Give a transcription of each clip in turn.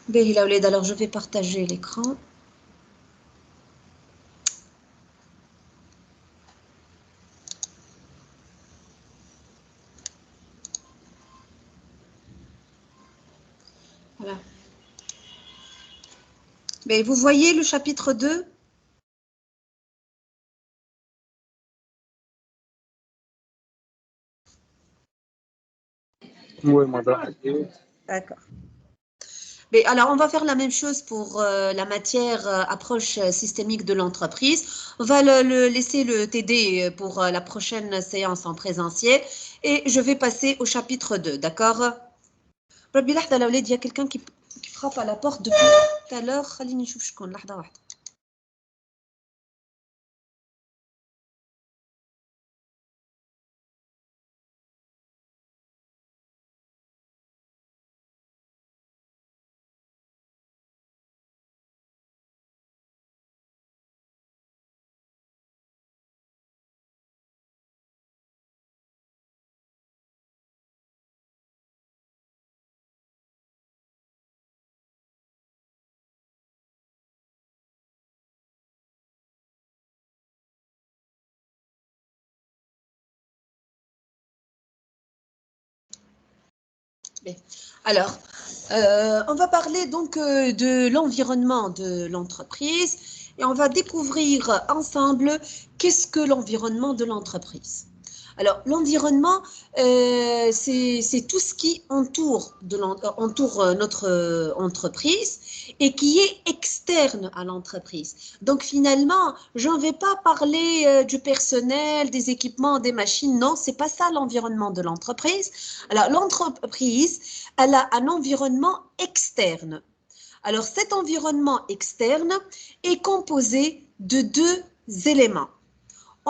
باهي الأولاد, alors je vais partager l'écran. Voilà. Mais vous voyez le chapitre 2? Oui, madame. D'accord. Mais alors, on va faire la même chose pour la matière approche systémique de l'entreprise. On va laisser le TD pour la prochaine séance en présentiel et je vais passer au chapitre 2, d'accord? ربي لحظة الأولاد, il y a quelqu'un qui frappe à la porte depuis tout à l'heure. خليني نشوف شكون, لحظة واحدة. Alors, on va parler donc de l'environnement de l'entreprise et on va découvrir ensemble qu'est-ce que l'environnement de l'entreprise. Alors, l'environnement, c'est tout ce qui entoure notre entreprise et qui est externe à l'entreprise. Donc, finalement, je ne vais pas parler du personnel, des équipements, des machines. Non, ce n'est pas ça l'environnement de l'entreprise. Alors, l'entreprise, elle a un environnement externe. Alors, cet environnement externe est composé de deux éléments.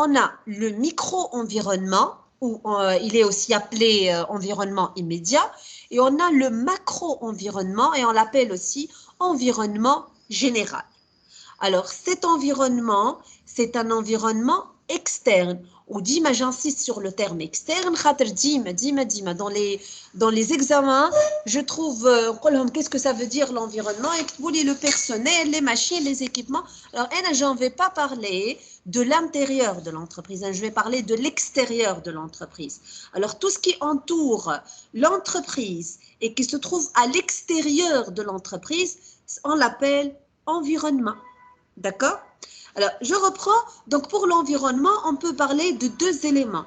On a le micro-environnement, ou il est aussi appelé environnement immédiat, et on a le macro-environnement, et on l'appelle aussi environnement général. Alors, cet environnement, c'est un environnement externe. Ou dima, j'insiste sur le terme externe, dima, dans les examens, je trouve, qu'est-ce que ça veut dire l'environnement? Et vous le personnel, les machines, les équipements. Alors, je n'en vais pas parler de l'intérieur de l'entreprise, je vais parler de l'extérieur de l'entreprise. Alors, tout ce qui entoure l'entreprise et qui se trouve à l'extérieur de l'entreprise, on l'appelle environnement. D'accord? Alors, je reprends. Donc, pour l'environnement, on peut parler de deux éléments.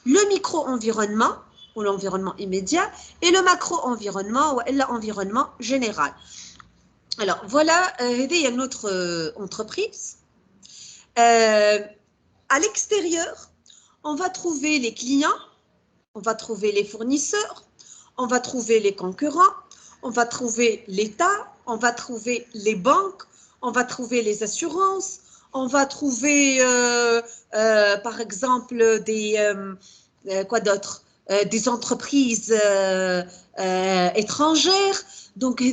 Le micro-environnement, ou l'environnement immédiat, et le macro-environnement, ou l'environnement général. Alors, voilà, il y a notre entreprise. À l'extérieur, on va trouver les clients, on va trouver les fournisseurs, on va trouver les concurrents, on va trouver l'État, on va trouver les banques, on va trouver les assurances, on va trouver, par exemple, quoi d'autre, des entreprises étrangères. Donc,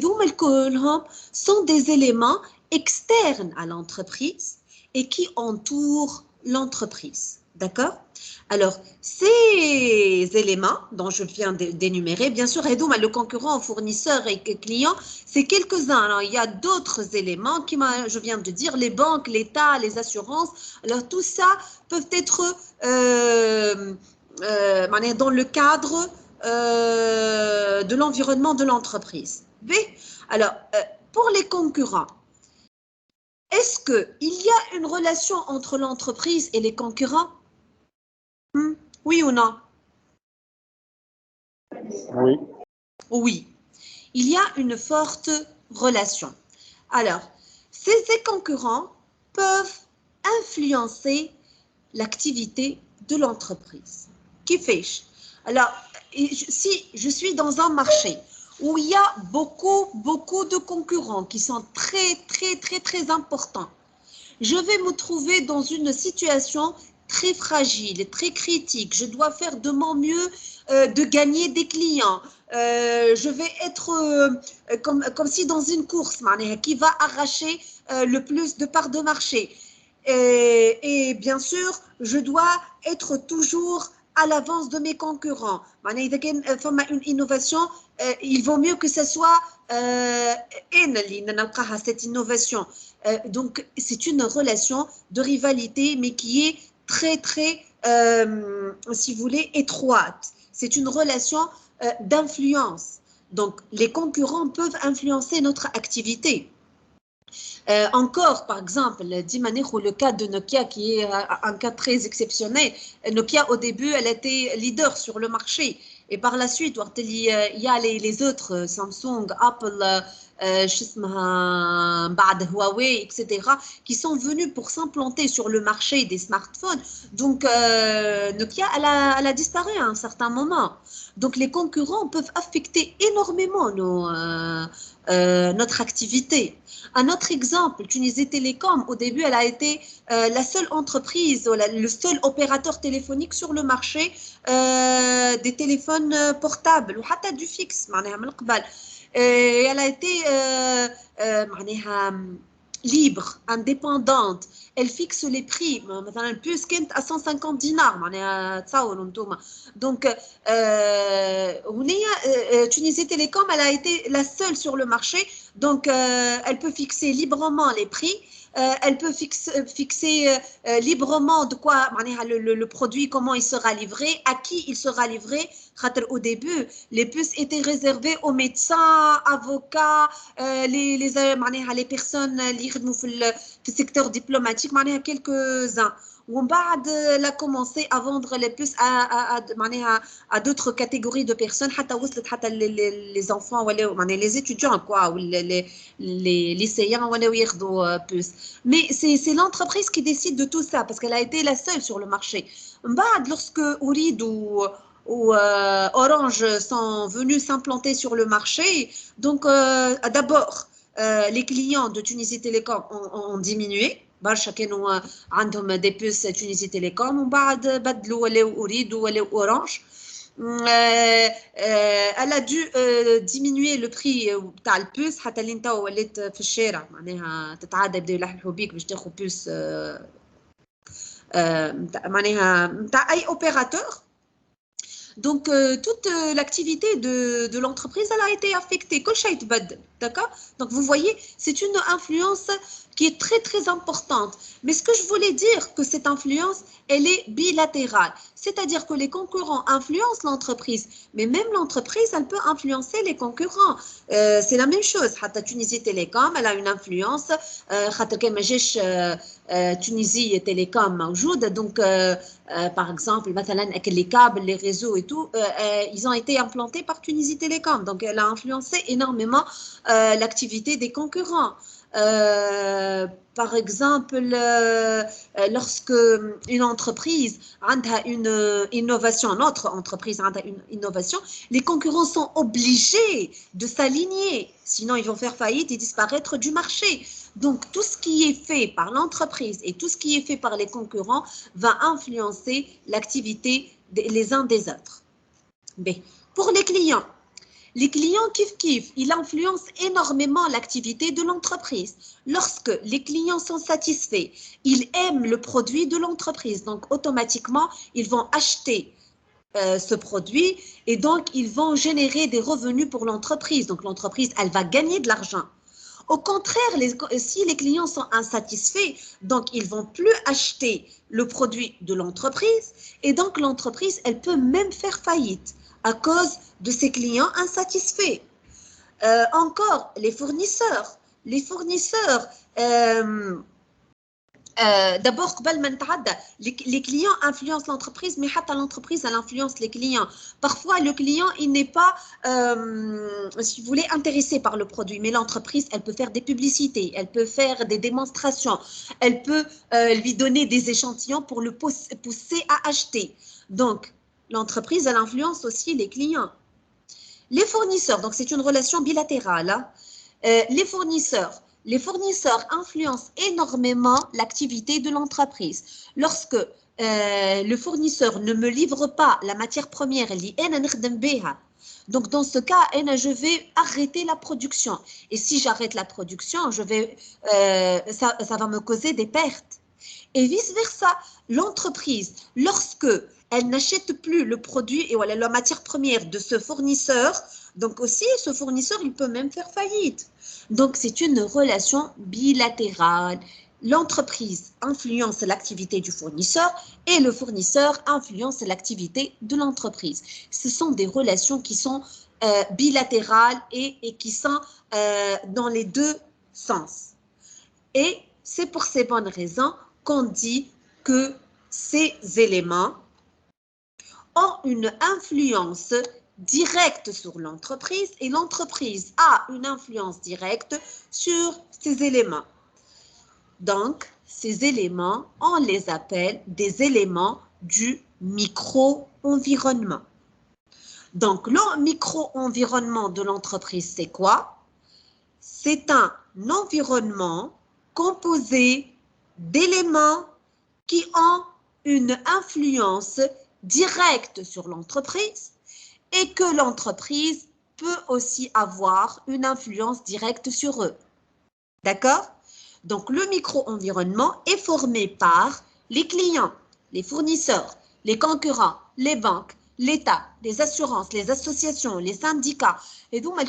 sont des éléments externes à l'entreprise et qui entourent l'entreprise. D'accord? Alors, ces éléments dont je viens d'énumérer, bien sûr, le concurrent, fournisseur et client, c'est quelques-uns. Alors, il y a d'autres éléments qui, je viens de dire, les banques, l'État, les assurances. Alors, tout ça peuvent être dans le cadre de l'environnement de l'entreprise. Alors, pour les concurrents, est-ce qu'il y a une relation entre l'entreprise et les concurrents? Oui ou non? Oui. Oui. Il y a une forte relation. Alors, ces concurrents peuvent influencer l'activité de l'entreprise. Qui fait? Alors, si je suis dans un marché où il y a beaucoup de concurrents qui sont très importants, je vais me trouver dans une situation très fragile et très critique. Je dois faire de mon mieux de gagner des clients. Je vais être comme si dans une course, qui va arracher le plus de parts de marché. Et bien sûr, je dois être toujours à l'avance de mes concurrents. Une innovation, il vaut mieux que ce soit cette innovation. Donc, c'est une relation de rivalité, mais qui est très, très, si vous voulez, étroite. C'est une relation d'influence. Donc, les concurrents peuvent influencer notre activité. Encore, par exemple, le cas de Nokia qui est un cas très exceptionnel. Nokia, au début, elle était leader sur le marché. Et par la suite, il y a les autres, Samsung, Apple, Huawei, etc., qui sont venus pour s'implanter sur le marché des smartphones. Donc, Nokia, elle a disparu à un certain moment. Donc, les concurrents peuvent affecter énormément notre activité. Un autre exemple, Tunisie Télécom, au début, elle a été la seule entreprise, le seul opérateur téléphonique sur le marché des téléphones portables, ou même du fixe, elle a été libre, indépendante. Elle fixe les prix. مثلا puce كانت à 150 dinars. Donc, Tunisie Télécom, elle a été la seule sur le marché. Donc, elle peut fixer librement les prix. Elle peut fixer librement de quoi le produit, comment il sera livré, à qui il sera livré. Au début, les puces étaient réservées aux médecins, avocats, les personnes qui travaillent dans le secteur diplomatique, quelques-uns. Elle a commencé à vendre les puces à d'autres catégories de personnes, les enfants, les étudiants, quoi, ou les lycéens, puces. Mais c'est l'entreprise qui décide de tout ça, parce qu'elle a été la seule sur le marché. Lorsque Ourid ou Orange sont venus s'implanter sur le marché, donc d'abord, les clients de Tunisie Télécom ont diminué. Chacun a des puces Tunisie Télécom, ou badlou Ourid ou Orange. Elle a dû diminuer le prix تاع البوس حتى اللي انت وليت في الشارع معناها تتعدى يبداو يلحقوا بيك باش تاخذ بوس معناها نتاع اي اوبيراتور. Donc, toute l'activité de l'entreprise, elle a été affectée. D'accord? Donc, vous voyez, c'est une influence qui est très, très importante. Mais ce que je voulais dire, que cette influence, elle est bilatérale. C'est-à-dire que les concurrents influencent l'entreprise, mais même l'entreprise, elle peut influencer les concurrents. C'est la même chose. Tunisie Télécom, elle a une influence. Tunisie Télécom موجود. Donc, par exemple, les câbles, les réseaux et tout, ils ont été implantés par Tunisie Télécom. Donc, elle a influencé énormément l'activité des concurrents. Par exemple, lorsque une entreprise a une innovation, notre entreprise a une innovation, les concurrents sont obligés de s'aligner, sinon ils vont faire faillite et disparaître du marché. Donc, tout ce qui est fait par l'entreprise et tout ce qui est fait par les concurrents va influencer l'activité les uns des autres. Mais pour les clients, ils influencent énormément l'activité de l'entreprise. Lorsque les clients sont satisfaits, ils aiment le produit de l'entreprise. Donc, automatiquement, ils vont acheter ce produit et donc, ils vont générer des revenus pour l'entreprise. Donc, l'entreprise, elle va gagner de l'argent. Au contraire, si les clients sont insatisfaits, donc ils ne vont plus acheter le produit de l'entreprise et donc l'entreprise, elle peut même faire faillite à cause de ses clients insatisfaits. Encore, les fournisseurs. D'abord, les clients influencent l'entreprise, mais l'entreprise, elle influence les clients. Parfois, le client, il n'est pas, si vous voulez, intéressé par le produit, mais l'entreprise, elle peut faire des publicités, elle peut faire des démonstrations, elle peut lui donner des échantillons pour le pousser à acheter. Donc, l'entreprise, elle influence aussi les clients. Les fournisseurs, donc c'est une relation bilatérale. Hein. Les fournisseurs influencent énormément l'activité de l'entreprise. Lorsque le fournisseur ne me livre pas la matière première, donc dans ce cas, je vais arrêter la production. Et si j'arrête la production, ça va me causer des pertes. Et vice-versa, l'entreprise, lorsque elle n'achète plus le produit et la matière première de ce fournisseur, Donc aussi, ce fournisseur, il peut même faire faillite. Donc c'est une relation bilatérale. L'entreprise influence l'activité du fournisseur et le fournisseur influence l'activité de l'entreprise. Ce sont des relations qui sont bilatérales et qui sont dans les deux sens. Et c'est pour ces bonnes raisons qu'on dit que ces éléments ont une influence directe sur l'entreprise et l'entreprise a une influence directe sur ces éléments. Donc, ces éléments, on les appelle des éléments du micro-environnement. Donc, le micro-environnement de l'entreprise, c'est quoi? C'est un environnement composé d'éléments qui ont une influence directe sur l'entreprise et que l'entreprise peut aussi avoir une influence directe sur eux. D'accord? Donc, le micro-environnement est formé par les clients, les fournisseurs, les concurrents, les banques, l'État, les assurances, les associations, les syndicats. Et donc,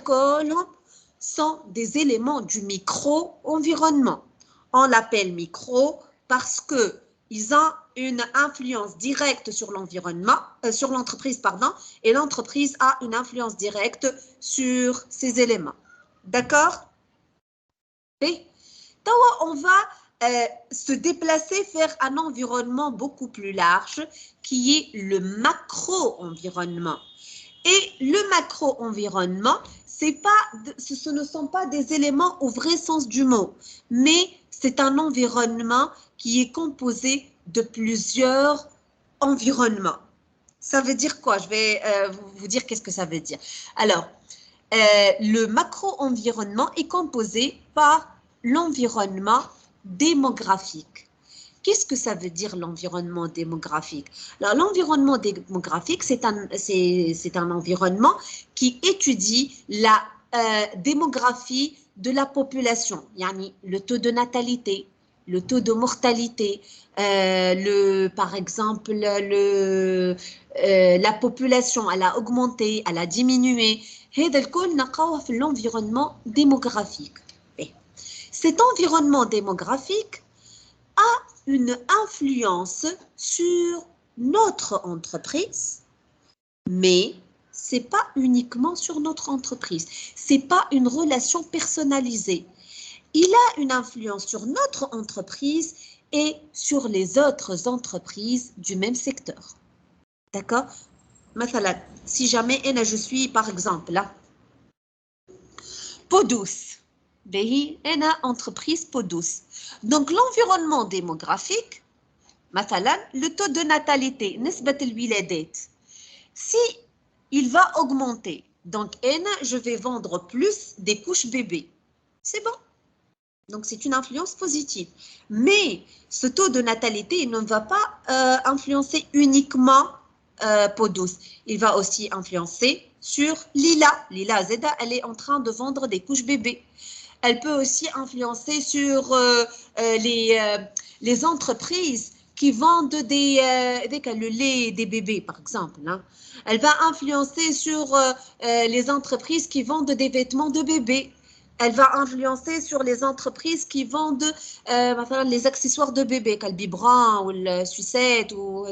sont des éléments du micro-environnement. On l'appelle micro parce qu'ils ont une influence directe sur l'environnement, sur l'entreprise, pardon, et l'entreprise a une influence directe sur ces éléments. D'accord? Et on va se déplacer vers un environnement beaucoup plus large qui est le macro-environnement. Et le macro-environnement, ce ne sont pas des éléments au vrai sens du mot, mais c'est un environnement qui est composé de plusieurs environnements. Ça veut dire quoi? Je vais vous dire qu'est-ce que ça veut dire. Alors, le macro-environnement est composé par l'environnement démographique. Qu'est-ce que ça veut dire l'environnement démographique? Alors, l'environnement démographique, c'est un environnement qui étudie la démographie de la population, yani le taux de natalité, le taux de mortalité, par exemple, la population, elle a augmenté, elle a diminué. هذا الكل نلقاوه في l'environnement démographique. Cet environnement démographique a une influence sur notre entreprise, mais ce n'est pas uniquement sur notre entreprise. Ce n'est pas une relation personnalisée. Il a une influence sur notre entreprise et sur les autres entreprises du même secteur. D'accord? مثلا, si jamais je suis, par exemple, là, peau douce. Entreprise peau douce. Donc, l'environnement démographique, مثلا, le taux de natalité, نسبة الولادات, si il va augmenter, donc, je vais vendre plus des couches bébés. C'est bon. Donc, c'est une influence positive. Mais ce taux de natalité il ne va pas influencer uniquement peau douce. Il va aussi influencer sur Lila. Lila Zeda, elle est en train de vendre des couches bébés. Elle peut aussi influencer sur les entreprises qui vendent le lait des bébés, par exemple. Hein. Elle va influencer sur les entreprises qui vendent des vêtements de bébés. Elle va influencer sur les entreprises qui vendent les accessoires de bébé, comme le biberon ou le sucette ou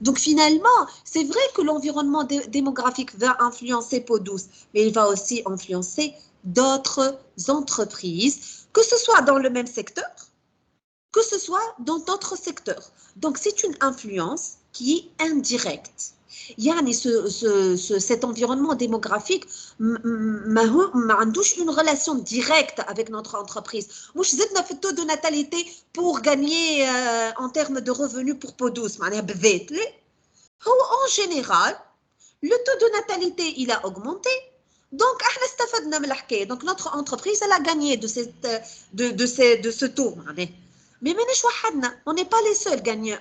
donc finalement, c'est vrai que l'environnement démographique va influencer peau douce, mais il va aussi influencer d'autres entreprises, que ce soit dans le même secteur, que ce soit dans d'autres secteurs. Donc c'est une influence qui est indirecte. يعني cet environnement démographique ما عندوش une relation directe avec notre entreprise. مش زدنا في التaux de natalité pour gagner en termes de revenus pour peau douce. معناها بالذات لا. هو en général, le taux de natalité il a augmenté. Donc احنا استفدنا من الحكايه. Donc notre entreprise elle a gagné de ce taux معناها. Mais on n'est pas les seuls gagnants.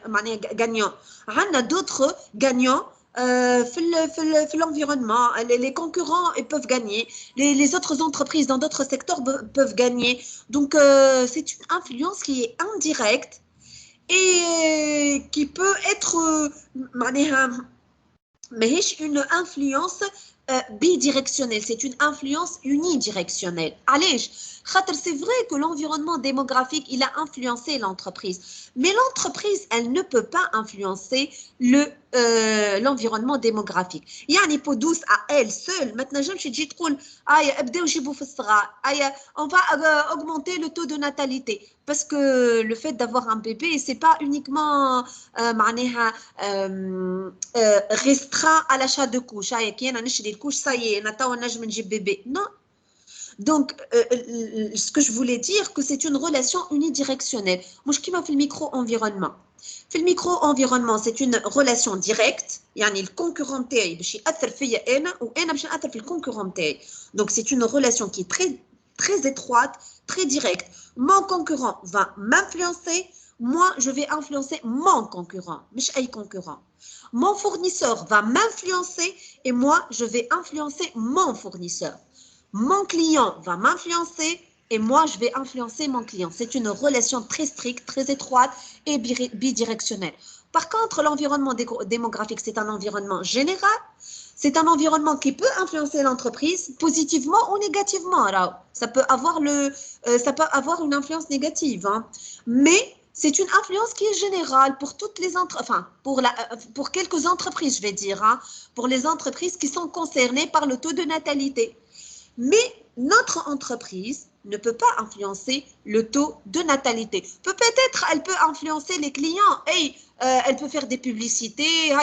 On a d'autres gagnants في l'environnement. Les concurrents ils peuvent gagner. Les autres entreprises dans d'autres secteurs peuvent gagner. Donc, c'est une influence qui est indirecte et qui peut être une influence bidirectionnelle, c'est une influence unidirectionnelle. Allez, c'est vrai que l'environnement démographique, il a influencé l'entreprise, mais l'entreprise, elle ne peut pas influencer l'environnement démographique. يعني Podous à elle seule, maintenant je me suis dit, on va augmenter le taux de natalité, parce que le fait d'avoir un bébé, c'est pas uniquement restreint à l'achat de couches. Ça y est, bébé. Non. Donc, ce que je voulais dire, que c'est une relation unidirectionnelle. Moi, je kiffe le micro-environnement. Le micro-environnement, c'est une relation directe. يعني الكونكورون تاعي باش ياثر فيا انا وانا باش ناثر في الكونكورون تاعي. Donc, c'est une relation qui est très étroite, très directe. Mon concurrent va m'influencer. Moi, je vais influencer mon concurrent, مش أي concurrent. Mon fournisseur va m'influencer et moi, je vais influencer mon fournisseur. Mon client va m'influencer et moi, je vais influencer mon client. C'est une relation très stricte, très étroite et bidirectionnelle. Par contre, l'environnement démographique, c'est un environnement général. C'est un environnement qui peut influencer l'entreprise positivement ou négativement. Alors, ça peut avoir une influence négative, hein. Mais c'est une influence qui est générale pour toutes les entreprises, enfin, pour quelques entreprises, je vais dire, hein, pour les entreprises qui sont concernées par le taux de natalité. Mais notre entreprise ne peut pas influencer le taux de natalité. Peut-être elle peut influencer les clients. Hey, elle peut faire des publicités.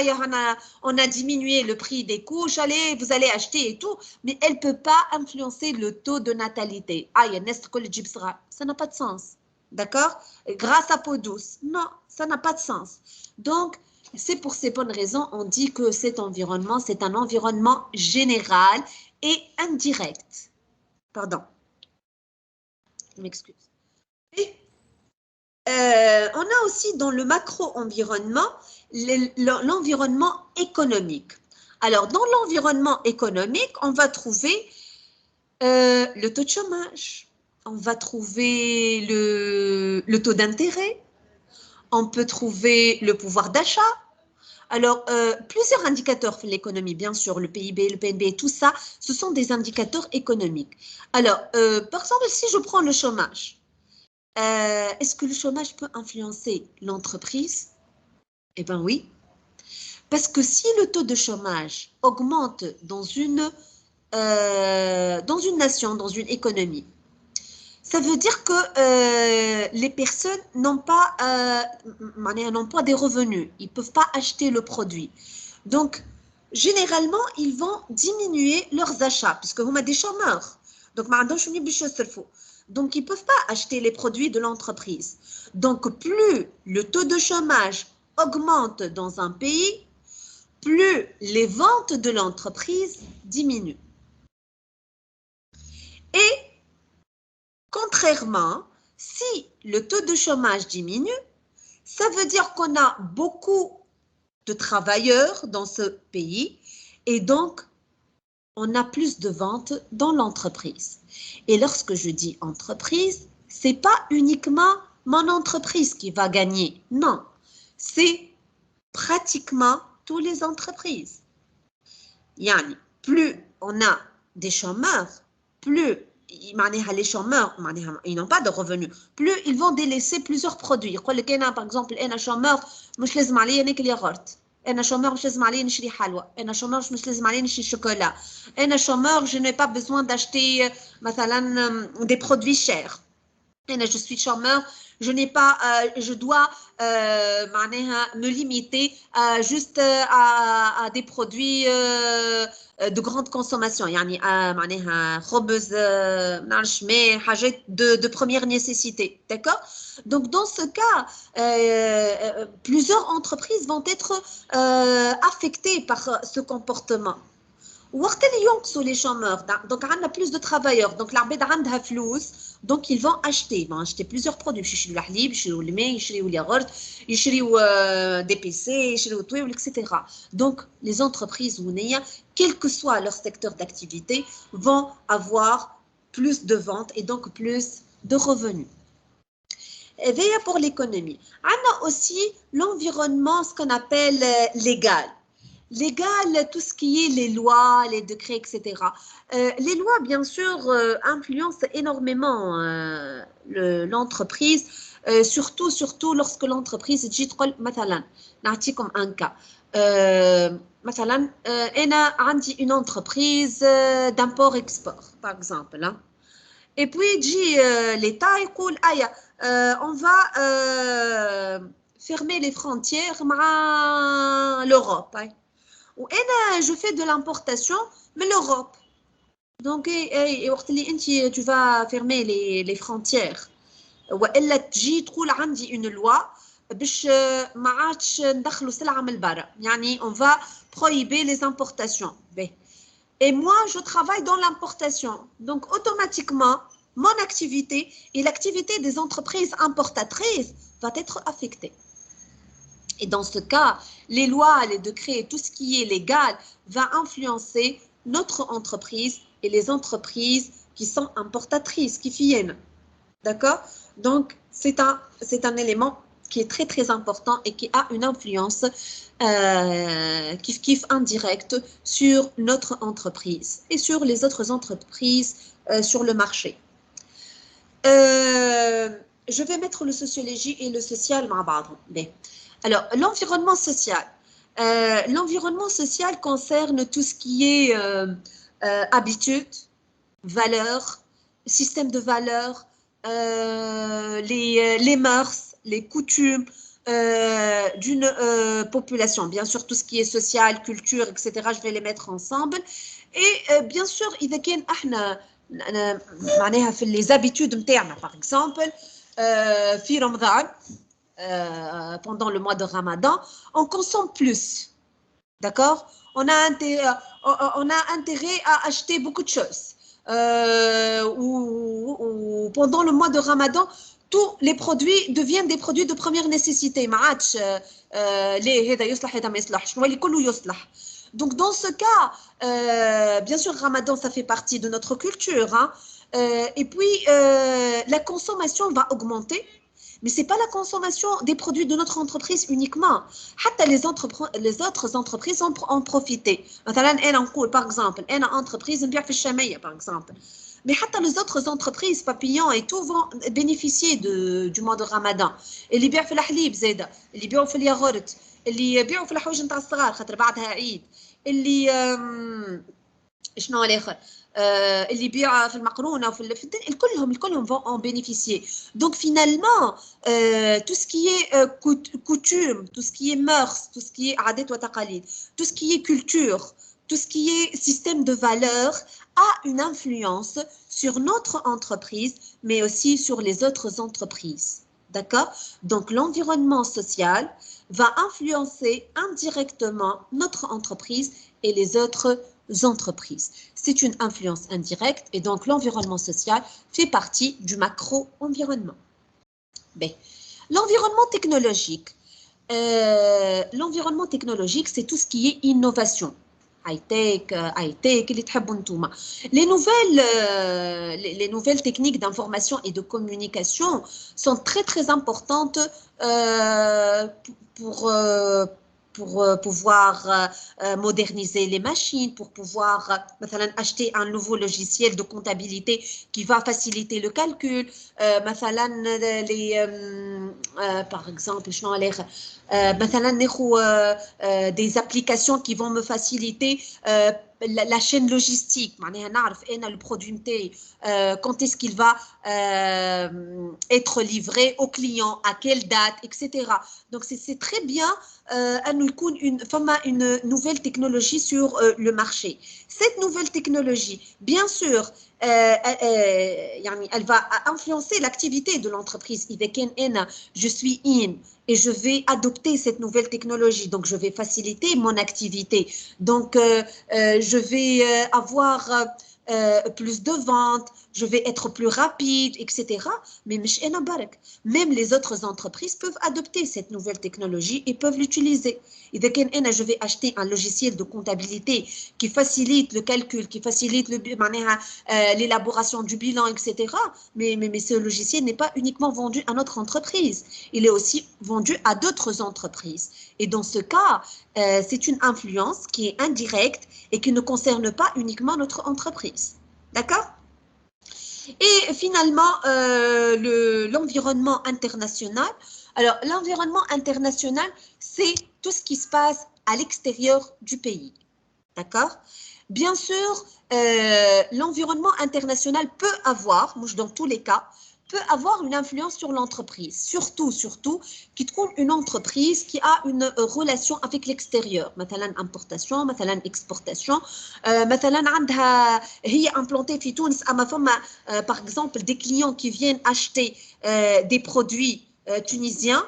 On a diminué le prix des couches. Allez, vous allez acheter et tout. Mais elle ne peut pas influencer le taux de natalité. Ça n'a pas de sens. D'accord? Grâce à Podous. Non, ça n'a pas de sens. Donc, c'est pour ces bonnes raisons, on dit que cet environnement, c'est un environnement général et indirect. Pardon. Je m'excuse. Et on a aussi dans le macro-environnement l'environnement économique. Alors, dans l'environnement économique, on va trouver le taux de chômage, on va trouver le taux d'intérêt, on peut trouver le pouvoir d'achat. Alors, plusieurs indicateurs de l'économie, bien sûr, le PIB, le PNB, tout ça, ce sont des indicateurs économiques. Alors, par exemple, si je prends le chômage, est-ce que le chômage peut influencer l'entreprise? Eh bien oui, parce que si le taux de chômage augmente dans une nation, dans une économie, ça veut dire que les personnes n'ont pas des revenus, ils ne peuvent pas acheter le produit. Donc, généralement, ils vont diminuer leurs achats, puisque vous avez des chômeurs. Donc, ils ne peuvent pas acheter les produits de l'entreprise. Donc, plus le taux de chômage augmente dans un pays, plus les ventes de l'entreprise diminuent. Et contrairement, si le taux de chômage diminue, ça veut dire qu'on a beaucoup de travailleurs dans ce pays et donc on a plus de ventes dans l'entreprise. Et lorsque je dis entreprise, c'est pas uniquement mon entreprise qui va gagner. Non, c'est pratiquement toutes les entreprises. Yani, plus on a des chômeurs, plus les chômeurs, ils n'ont pas de revenus. Plus ils vont délaisser plusieurs produits. Par exemple, un chômeur, مش لازم عليه ناكل ياغورت. Un chômeur, مش لازم عليه نشري حلوى. Un chômeur, مش لازم عليه نشري chocolat. Un chômeur, je n'ai pas besoin d'acheter مثلا des produits chers. Je suis chômeur, je dois me limiter juste à des produits de grande consommation, يعني خبز حاجات de première nécessité, d'accord? Donc dans ce cas, plusieurs entreprises vont être affectées par ce comportement. وقت اللي ينقصوا les chômeurs, donc on a plus de travailleurs, donc العباد عندها فلوس, donc ils vont acheter plusieurs produits, يشريوا الحليب, يشريوا الماء, يشريوا الياغورت, يشريوا des PC, يشريوا طويل, etc. Donc les entreprises quel que soit leur secteur d'activité, vont avoir plus de ventes et donc plus de revenus. Et bien pour l'économie, on a aussi l'environnement, ce qu'on appelle légal. Légal, tout ce qui est les lois, les décrets, etc. Les lois, bien sûr, influencent énormément l'entreprise, surtout lorsque l'entreprise تجي تقول مثلا نعطيكم un cas. مثلا أنا عندي une entreprise d'import-export, par exemple. Hein. Et puis, تجي l'État يقول on va fermer les frontières مع l'Europe. Hein. Je fais de l'importation mais l'Europe. Donc, tu vas fermer les frontières. والا تجي تقول عندي une loi باش ما عادش ندخلوا سلعه من البرا يعني on va prohiber les importations. Et moi je travaille dans l'importation, donc automatiquement mon activité et l'activité des entreprises importatrices va être affectée. Et dans ce cas, les lois, les décrets, tout ce qui est légal va influencer notre entreprise et les entreprises qui sont importatrices, qui viennent. D'accord? Donc, c'est un élément qui est très, très important et qui a une influence kiff indirecte sur notre entreprise et sur les autres entreprises sur le marché. Je vais mettre le sociologie et le social. Alors, l'environnement social. L'environnement social concerne tout ce qui est habitudes, valeurs, système de valeurs, les mœurs, les coutumes d'une population. Bien sûr, tout ce qui est social, culture, etc., je vais les mettre ensemble. Et bien sûr, إذا كان احنا معناها في les habitudes نتاعنا, par exemple, في رمضان, pendant le mois de Ramadan, on consomme plus. D'accord? On a intérêt à acheter beaucoup de choses. Ou pendant le mois de Ramadan, tous les produits deviennent des produits de première nécessité. Donc dans ce cas, bien sûr, Ramadan, ça fait partie de notre culture. Hein, et puis, la consommation va augmenter. Mais ce n'est pas la consommation des produits de notre entreprise uniquement. Les autres entreprises en profité. Par exemple, une entreprise par exemple. Mais les autres entreprises, papillons et tout, vont bénéficier du mois de Ramadan. اللي يبيع في الحليب زاده، اللي يبيعوا في الياغورت، اللي يبيعوا في الحوايج نتاع الصغار خاطر بعدها عيد، اللي شنو الاخر اللي يبيع في المقرونه وفي الكلهم vont en bénéficier. Donc finalement, tout ce qui est coutume, tout ce qui est mœurs, tout ce qui est عادات وتقاليد, tout ce qui est culture, tout ce qui est système de valeurs a une influence sur notre entreprise, mais aussi sur les autres entreprises. D'accord? Donc l'environnement social va influencer indirectement notre entreprise et les autres entreprises. C'est une influence indirecte et donc l'environnement social fait partie du macro-environnement. L'environnement technologique. L'environnement technologique, c'est tout ce qui est innovation. high-tech, اللي تحبوا نتوما. Les nouvelles techniques d'information et de communication sont très très importantes pour pouvoir moderniser les machines, pour pouvoir acheter un nouveau logiciel de comptabilité qui va faciliter le calcul. Par exemple, des applications qui vont me faciliter la chaîne logistique. Le produit quand est-ce qu'il va être livré au client, à quelle date, etc. Donc c'est très bien une nouvelle technologie sur le marché. Cette nouvelle technologie, bien sûr, elle va influencer l'activité de l'entreprise. Je suis et je vais adopter cette nouvelle technologie, donc je vais faciliter mon activité. Donc je vais avoir plus de ventes, je vais être plus rapide, etc. Mais même les autres entreprises peuvent adopter cette nouvelle technologie et peuvent l'utiliser. Et dès que je vais acheter un logiciel de comptabilité qui facilite le calcul, qui facilite l'élaboration du bilan, etc. Mais ce logiciel n'est pas uniquement vendu à notre entreprise. Il est aussi vendu à d'autres entreprises. Et dans ce cas, c'est une influence qui est indirecte et qui ne concerne pas uniquement notre entreprise. D'accord? Et finalement, l'environnement international. Alors, l'environnement international, c'est tout ce qui se passe à l'extérieur du pays. D'accord? Bien sûr, l'environnement international peut avoir, dans tous les cas, peut avoir une influence sur l'entreprise. Surtout, qui trouve une entreprise qui a une relation avec l'extérieur. مثلا importation, مثلا exportation. مثلا عندها هي implantée في تونس أما فما par exemple des clients qui viennent acheter des produits tunisiens.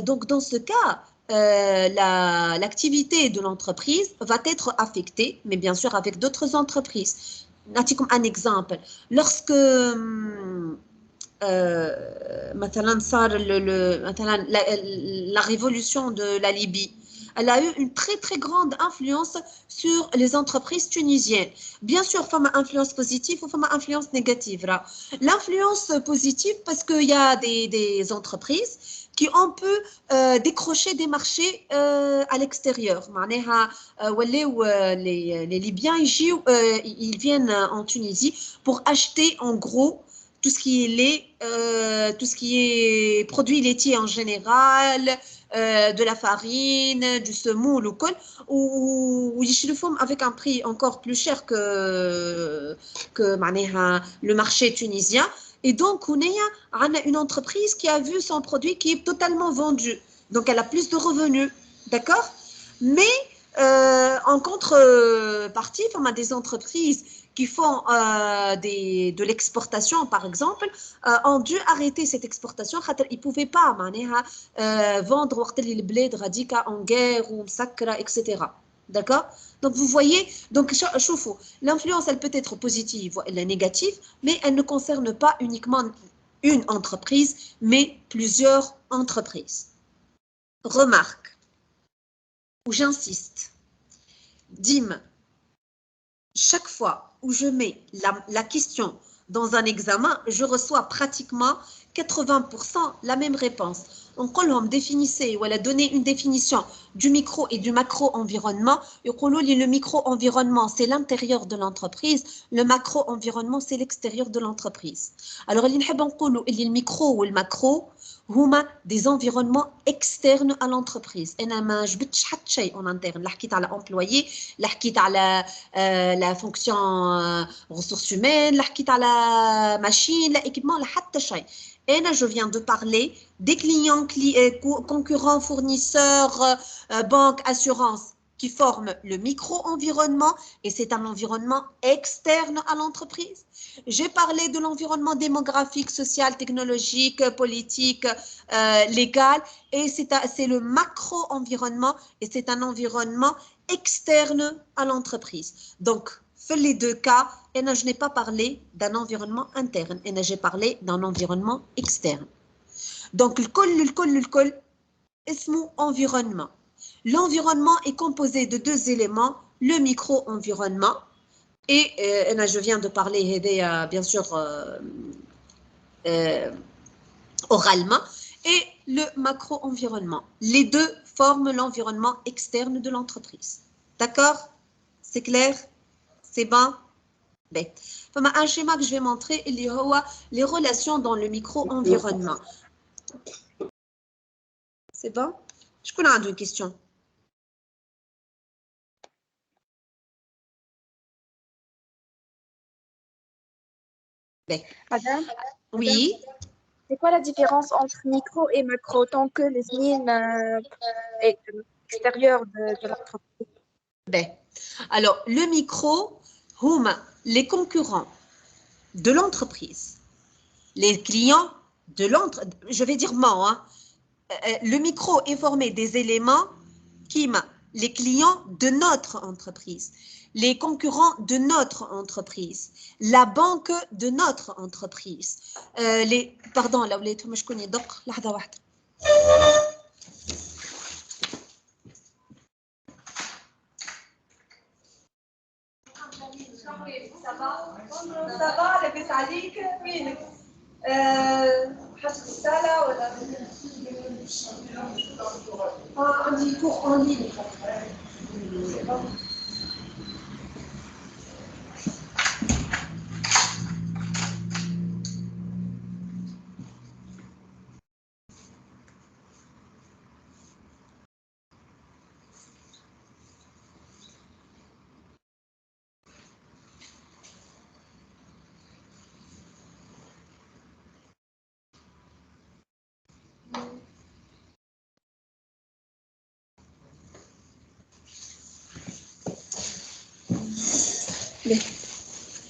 Donc dans ce cas, l'activité de l'entreprise va être affectée, mais bien sûr avec d'autres entreprises. Comme un exemple, lorsque مثلا صار la révolution de la Libye, elle a eu une très très grande influence sur les entreprises tunisiennes. Bien sûr, il y a une influence positive ou une influence négative. L'influence positive, parce qu'il y a des entreprises qui ont pu décrocher des marchés à l'extérieur. Les Libyens, ils viennent en Tunisie pour acheter en gros tout ce qui est lait, tout ce qui est produits laitiers en général, de la farine, du semoule ou ils le font avec un prix encore plus cher que le marché tunisien. Et donc, on a une entreprise qui a vu son produit qui est totalement vendu. Donc, elle a plus de revenus. D'accord? Mais en contrepartie, on a des entreprises qui font de l'exportation, par exemple, ont dû arrêter cette exportation. Ils ne pouvaient pas vendre le blé de radica en guerre ou sacra, etc. D'accord? Donc, vous voyez, donc, l'influence, elle peut être positive ou elle est négative, mais elle ne concerne pas uniquement une entreprise, mais plusieurs entreprises. Remarque, où j'insiste, Dim, chaque fois où je mets la question dans un examen, je reçois pratiquement 80% la même réponse. Donc, quand on définissait ou elle a donné une définition du micro et du macro-environnement, le micro-environnement, c'est l'intérieur de l'entreprise, le macro-environnement, c'est l'extérieur de l'entreprise. Alors, le micro ou le macro, هما des environnements externes à l'entreprise. أنا ما جبتش حتى شيء en interne. لا حكيت على employé, لا حكيت على la fonction ressources humaines, لا حكيت على machine, لا équipement, لا حتى شيء. أنا je viens de parler des clients, concurrents, fournisseurs, banques, assurances qui forment le micro-environnement et c'est un environnement externe à l'entreprise. J'ai parlé de l'environnement démographique, social, technologique, politique, légal et c'est le macro-environnement et c'est un environnement externe à l'entreprise. Donc, les deux cas, je n'ai pas parlé d'un environnement interne, j'ai parlé d'un environnement externe. Donc, le col, اسمه environnement. L'environnement est composé de deux éléments, le micro-environnement, et je viens de parler, bien sûr, oralement, et le macro-environnement. Les deux forment l'environnement externe de l'entreprise. D'accord? C'est clair? C'est bon? Ben. Un schéma que je vais montrer, il y aura les relations dans le micro-environnement. C'est bon? Je connais une question. Madame? Oui. C'est quoi la différence entre micro et macro tant que les lignes extérieures de l'entreprise? Alors, le micro, les concurrents de l'entreprise, les clients de l'entreprise, je vais dire moi, le micro est formé des éléments qui les clients de notre entreprise. les concurrents de notre entreprise, la banque de notre entreprise, pardon, là وليتهم شكون يدق لحظة واحدة. Ça va, لاباس عليك؟ وينك؟ حاجة الصالة ولا؟ عندي cours en ligne.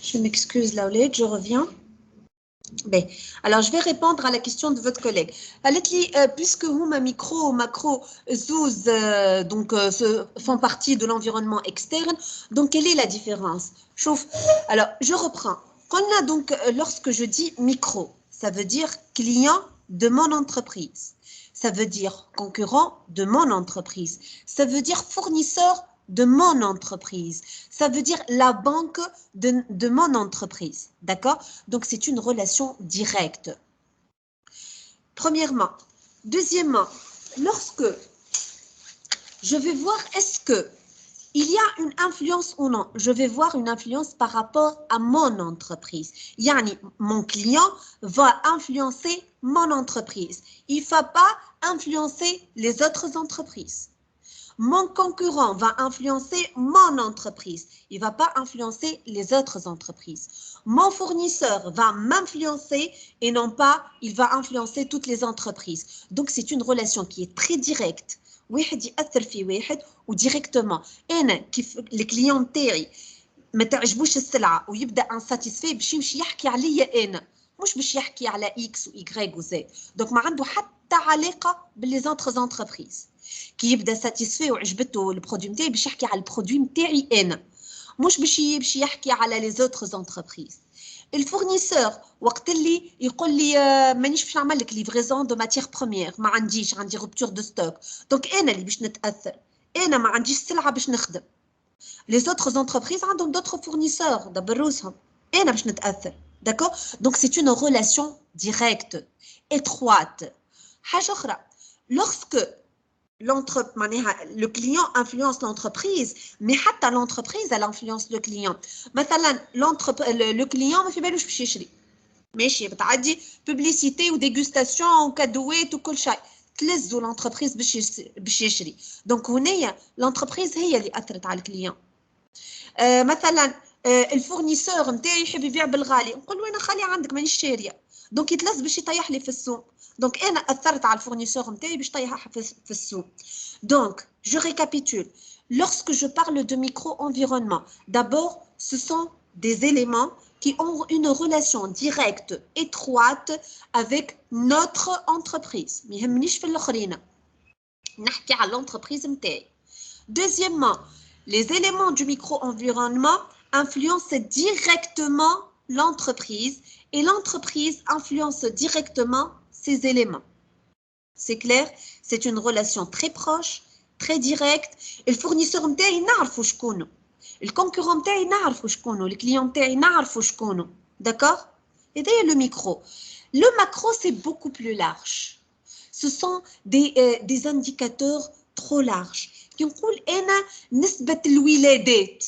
Je m'excuse, Laoulette, je reviens. Bien. Alors, je vais répondre à la question de votre collègue. Puisque ma micro, macro, zouz, donc, font partie de l'environnement externe, donc quelle est la différence? Alors, je reprends. Lorsque je dis micro, ça veut dire client de mon entreprise. Ça veut dire concurrent de mon entreprise. Ça veut dire fournisseur de mon entreprise. Ça veut dire la banque de mon entreprise. D'accord? Donc, c'est une relation directe. Premièrement. Deuxièmement, lorsque je vais voir est-ce que il y a une influence ou non, je vais voir une influence par rapport à mon entreprise. Yani, mon client va influencer mon entreprise. Il ne va pas influencer les autres entreprises. Mon concurrent va influencer mon entreprise. Il ne va pas influencer les autres entreprises. Mon fournisseur va m'influencer et non pas, il va influencer toutes les entreprises. Donc, c'est une relation qui est très directe. واحد يأثر في واحد وديريكتومون انا كيف الكليون تاعي ما تعجبوش السلعه ويبدا انساتيسفي باش يمشي يحكي عليا انا مش باش يحكي على اكس واي وزد دونك ما عنده حتى علاقه باللي زونتر انتربريز كي يبدا ساتيسفي وعجبته البرودوي نتاعي باش يحكي على البرودوي نتاعي انا مش باش يحكي على لي زوتر انتربريز. الفورنيسور وقت اللي يقول لي مانيش باش نعمل لك ليفريزون دو ماتيير بروميير ما عندي روبتور دو ستوك دونك انا اللي باش نتاثر انا ما عنديش سلعه باش نخدم لي زوتر انتربريز عندهم دوتر فورنيسور دبر روسهم انا باش نتاثر داكور دونك سي اون ريلاسيون ديريكت étroite. حاجه اخرى lorsque le client influence l'entreprise, mais حتى l'entreprise elle influence le client. مثلا le client ما في بالوش باش يشري. ماشي بتعدي publicité و dégustation وكادوات وكل شيء. تلزوا l'entreprise باش يشري. دونك هنايا l'entreprise هي اللي أثرت على الكليون. مثلا الفورنيسور نتاعي يحب يبيع بالغالي، نقول له انا خالي عندك مانيش شاريه، دونك يتلز باش يطيح لي في السوق. Donc, أنا أثرت على الفورنيسور نتاعي باش طيحها في السوق. Donc, je récapitule. Lorsque je parle de micro-environnement, d'abord, ce sont des éléments qui ont une relation directe, étroite avec notre entreprise. ما يهمنيش في الآخرين. نحكي على l'entreprise نتاعي. Deuxièmement, les éléments du micro-environnement influencent directement l'entreprise et l'entreprise influence directement ces éléments. C'est clair? C'est une relation très proche, très directe. Le fournisseur نتاعي نعرفوا شكونه. Le concurrent نتاعي نعرفوا شكونه. Le client نتاعي نعرفوا شكونه. D'accord? Et d'ailleurs le micro. Le macro, c'est beaucoup plus large. Ce sont des indicateurs trop larges. كنقول أنا نسبة الولادات.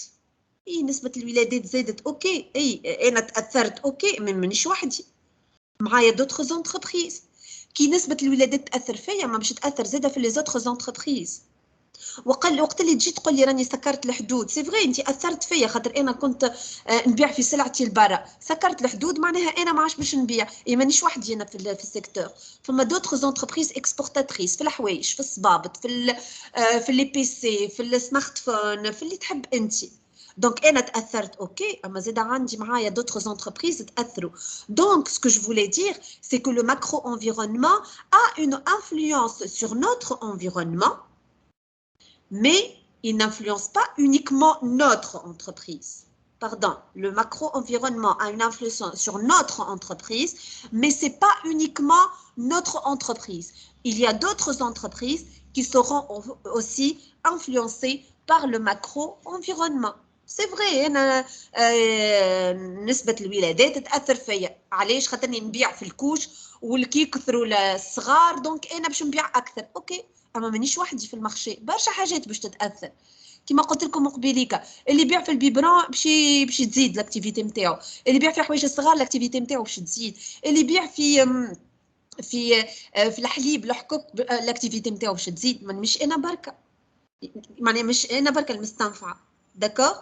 إيه نسبة الولادات زادت أوكي. إيه أنا تأثرت أوكي مانيش وحدي. معايا d'autres entreprises. كي نسبة الولادات تأثر فيا ما باش تأثر زادة في les autres entreprises. وقت اللي تجي تقول لي راني سكرت الحدود سي فغي انت اثرت فيا خاطر انا كنت نبيع في سلعتي لبرا سكرت الحدود معناها انا ما عادش باش نبيع مانيش وحدي انا في السيكتور فما دوتر انتربريز اكسبورتاتريس في الحوايج في الصبابط في لي بي سي في السمارت فون في اللي تحب انت Donc, elle a تأثرت, ok, mais زاد عندي معايا d'autres entreprises تأثروا. Donc, ce que je voulais dire, c'est que le macro-environnement a une influence sur notre environnement, mais il n'influence pas uniquement notre entreprise. Pardon, le macro-environnement a une influence sur notre entreprise, mais ce n'est pas uniquement notre entreprise. Il y a d'autres entreprises qui seront aussi influencées par le macro-environnement. سي فري انا نسبه الولادات تاثر فيا علاش خاطرني نبيع في الكوش والكي يكثروا الصغار دونك انا باش نبيع اكثر اوكي اما مانيش وحدي في المارشي برشا حاجات باش تتاثر كما قلت لكم قبيليكا اللي يبيع في البيبرون باش تزيد لاكتيفيتي نتاعو اللي يبيع في حوايج الصغار لاكتيفيتي نتاعو باش تزيد اللي يبيع في الحليب الحكوك لاكتيفيتي نتاعو باش تزيد مش انا بركه معناها مش انا بركه المستنفعه d'accord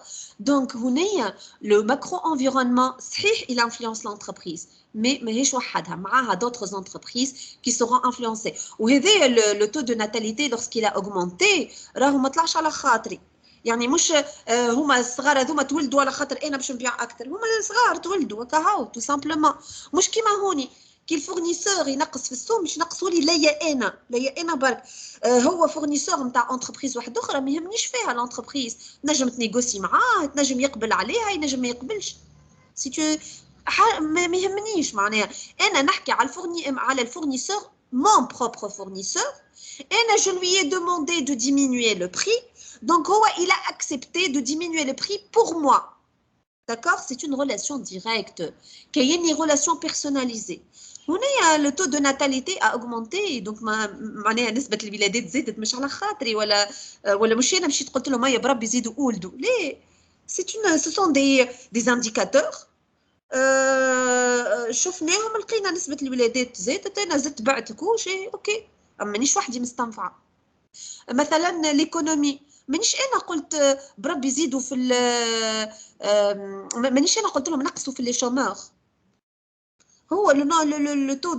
donc هنايا le macro-environnement صحيح il influence l'entreprise mais ماهيش وحدها معاها d'autres entreprises qui seront influencées وهذا le taux de natalité lorsqu'il a augmenté راهو ما طلعش على خاطري يعني مش هما الصغار هذوما تولدوا على خاطر انا باش نبيع اكثر هما الصغار تولدوا كهو تو سامبلومون مش كيما هوني كي الفورنيسور ينقص في السوم باش ينقصوا لي ليا انا برك هو فورنيسور نتاع انتربريز واحده اخرى ما يهمنيش فيها الانتربريز نجم تنيغوسي معاه تنجم يقبل عليها ينجم ما يقبلش سي تو ما يهمنيش معناها انا نحكي على الفورنيسور mon propre fournisseur انا je lui ai demandé de diminuer le prix donc هو il a accepté de diminuer le prix pour moi d'accord c'est une relation directe كاين une relation personnalisée هنا لو تو دو ناتاليتي ا اوغمونتي دونك معناها نسبه الولادات زادت مش على خاطري ولا مش انا مشيت قلت لهم يا بربي زيدوا ولدوا ليه سو سون دي انديكاتور شفناهم لقينا نسبه الولادات زادت انا زدت بعت كلشي اوكي اما مانيش وحدي مستنفعه مثلا ليكونومي مانيش انا قلت بربي زيدوا في مانيش انا قلت لهم نقصوا في لي شومور هو لو تو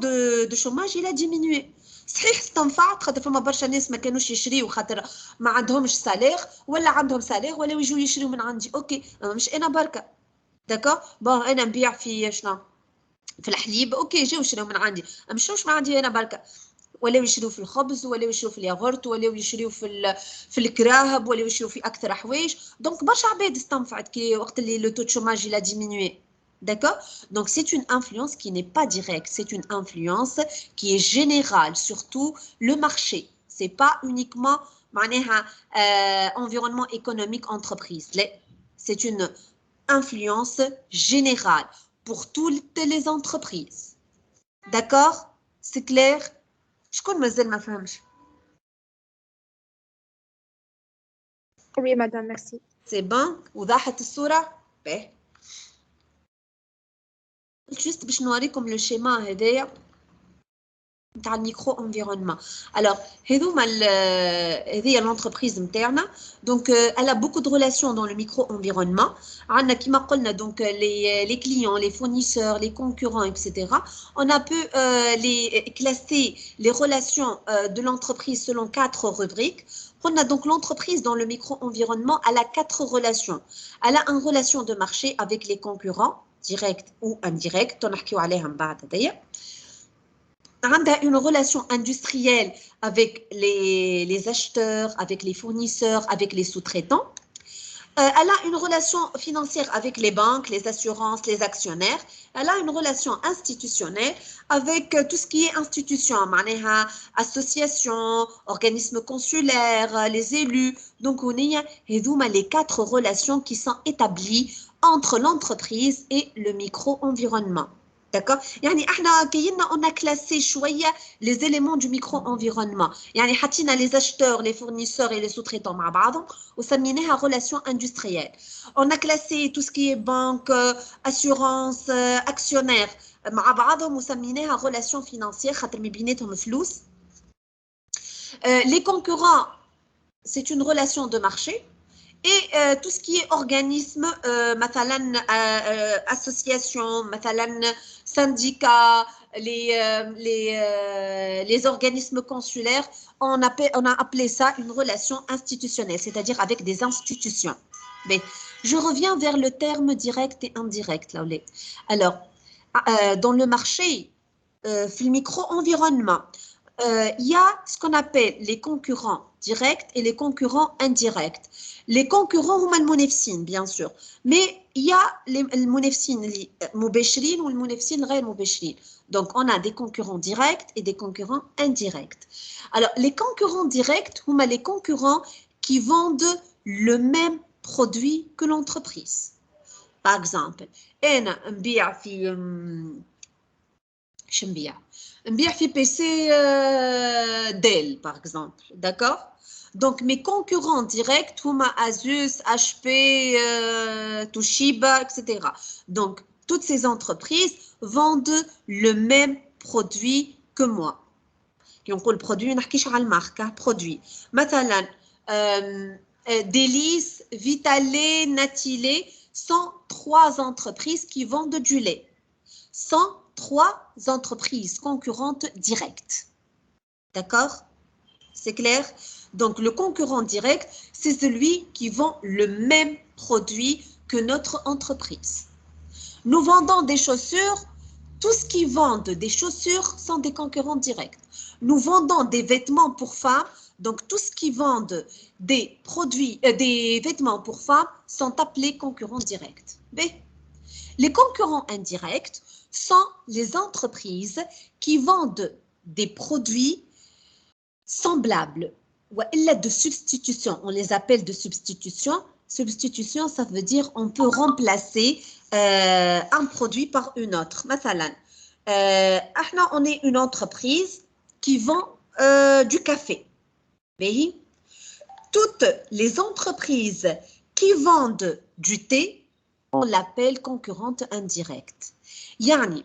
دو شوماج il a diminué صحيح استنفعت خاطر فما برشا ناس ما كانوش يشريوا خاطر ما عندهمش سالير ولا عندهم سالير ولا يجوا يشريوا من عندي اوكي اما مش انا بركه داكا بون انا نبيع في شنو في الحليب اوكي جاو يشريوا من عندي مش من عندي انا بركه ولا يشريوا في الخبز ولا يشريوا في الياغورت ولا يشريوا في الكراهب ولا يشريوا في اكثر حوايج دونك برشا عباد استنفعت كي وقت اللي لو تو دو شوماج il a diminué. D'accord? Donc, c'est une influence qui n'est pas directe, c'est une influence qui est générale, surtout le marché. Ce n'est pas uniquement environnement économique entreprise. C'est une influence générale pour toutes les entreprises. D'accord? C'est clair? شكون مازال ما فهمش؟ Oui, madame, merci. C'est bon? وضحت الصورة؟ باهي. juste باش نوريكم لو شيما هذايا نتاع الميكرو انفيرونمون alors هذوما هذه l'entreprise نتاعنا donc elle a beaucoup de relations dans le micro environnement عندنا كيما قلنا donc les clients les fournisseurs les concurrents etc on a pu les classer les relations de l'entreprise selon 4 rubriques. On a donc l'entreprise dans le micro-environnement, elle a 4 relations. Elle a une relation de marché avec les concurrents direct ou indirect, on a عليها من بعد هذيا. عندها une relation industrielle avec les acheteurs, avec les fournisseurs, avec les sous-traitants. Elle a une relation financière avec les banques, les assurances, les actionnaires. Elle a une relation institutionnelle avec tout ce qui est institution, معناها association, organismes consulaires, les élus. Donc, on a les 4 relations qui sont établies entre l'entreprise et le micro-environnement. D'accord? يعني احنا كينا on a classé شويه les éléments du micro-environnement. يعني حطينا les acheteurs, les fournisseurs et les sous-traitants مع بعضهم وسميناها relation industrielle. On a classé tout ce qui est banque, assurance, actionnaire مع بعضهم وسميناها relation financière خاطر ما بيناتهم فلوس. Les concurrents, c'est une relation de marché. Et tout ce qui est organisme, association, syndicats, les organismes consulaires, on a appelé ça une relation institutionnelle, c'est-à-dire avec des institutions. Mais je reviens vers le terme direct et indirect. Là, alors, dans le marché, le micro-environnement, il y a ce qu'on appelle les concurrents directs et les concurrents indirects. Les concurrents هم المنافسين bien sûr, mais il y a les المنافسين اللي مباشرين والمنافسين غير مباشرين. Donc on a des concurrents directs et des concurrents indirects. Alors les concurrents directs هم les concurrents qui vendent le même produit que l'entreprise. Par exemple, أنا نبيع في نبيع في PC Dell par exemple, d'accord? Donc mes concurrents directs هما Asus, HP, Toshiba, etc. Donc toutes ces entreprises vendent le même produit que moi. ينقول produit ما نحكيش على الماركة produit. مثلا Délice, Vitalé, Natilé sont trois entreprises qui vendent du lait. Sont trois entreprises concurrentes directes. D'accord? C'est clair? Donc, le concurrent direct, c'est celui qui vend le même produit que notre entreprise. Nous vendons des chaussures. Tous ce qui vendent des chaussures sont des concurrents directs. Nous vendons des vêtements pour femmes. Donc, tout ce qui vendent des produits, des vêtements pour femmes sont appelés concurrents directs. B. Les concurrents indirects sont les entreprises qui vendent des produits semblables ou de substitution. On les appelle de substitution. Substitution, ça veut dire on peut remplacer un produit par une autre. مثلا, on est une entreprise qui vend du café. Mais toutes les entreprises qui vendent du thé, on l'appelle concurrente indirecte. Yani,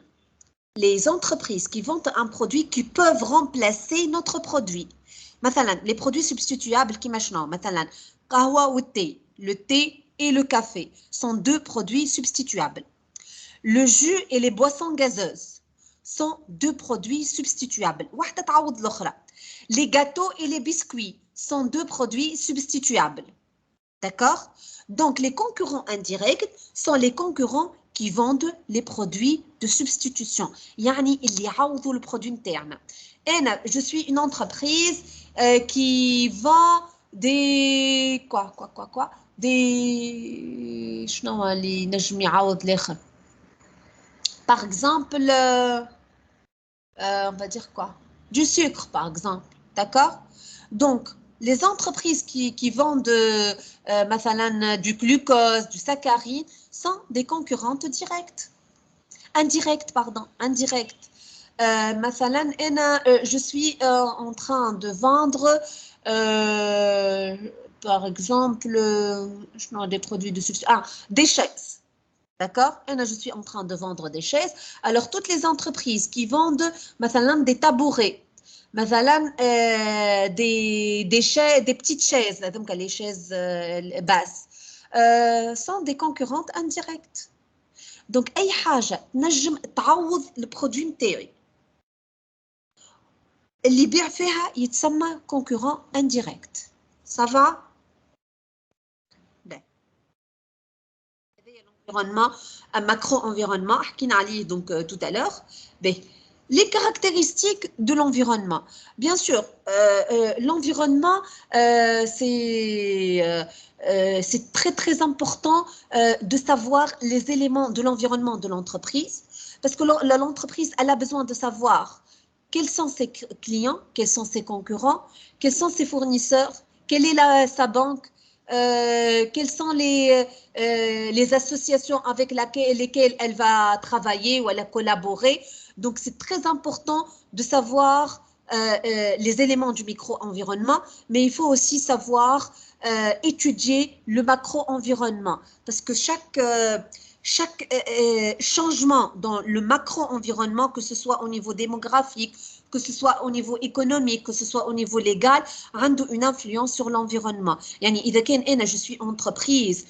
les entreprises qui vendent un produit qui peuvent remplacer notre produit. مثلا, les produits substituables qui maintenant, مثلا, قهوة ou thé, le thé et le café sont deux produits substituables. Le jus et les boissons gazeuses sont deux produits substituables. واحدة تعوض الأخرى. Les gâteaux et les biscuits sont deux produits substituables. D'accord? Donc, les concurrents indirects sont les concurrents qui vendent les produits de substitution. يعني اللي يعوضوا le produit interne. Je suis une entreprise qui vend des des شنو اللي نجم يعوض الآخر. Par exemple, on va dire quoi? Du sucre, par exemple. D'accord? Donc, les entreprises qui vendent du glucose, du saccharine, sont des concurrentes directes. Indirectes, pardon, indirectes. Je suis en train de vendre, par exemple, des produits de substitution. Des chaises. D'accord? Je suis en train de vendre des chaises. Alors, toutes les entreprises qui vendent des tabourets, des petites chaises, donc les chaises basses, sont des concurrentes indirectes. Donc, أي حاجة نجم تعوض البرودوي نتاعي اللي يبيع فيها يتسمى concurrent indirect. Ça va? Environnement, un macro-environnement, حكينا عليه donc tout à l'heure. Les caractéristiques de l'environnement. Bien sûr, l'environnement, c'est très très important de savoir les éléments de l'environnement de l'entreprise, parce que l'entreprise, elle a besoin de savoir quels sont ses clients, quels sont ses concurrents, quels sont ses fournisseurs, quelle est sa banque, quelles sont les associations avec lesquelles elle va travailler ou elle a collaboré. Donc, c'est très important de savoir les éléments du micro-environnement, mais il faut aussi savoir étudier le macro-environnement, parce que chaque changement dans le macro-environnement, que ce soit au niveau démographique, que ce soit au niveau économique, que ce soit au niveau légal, a une influence sur l'environnement. يعني إذا كان أنا je suis entreprise,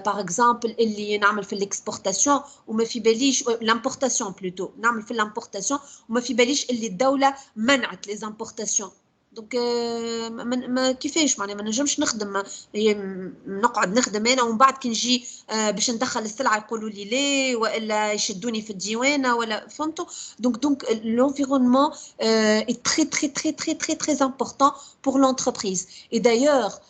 par exemple, اللي نعمل في l'exportation وما في باليش l'importation plutôt, نعمل في l'importation وما في باليش اللي الدولة منعت les importations. دونك ما كيفاش معناها ما نجمش نخدم نقعد نخدم انا ومن بعد كي نجي باش ندخل السلعه يقولوا لي لا والا يشدوني في الديوانه ولا فهمتوا donc l'environnement est très important pour l'entreprise et d'ailleurs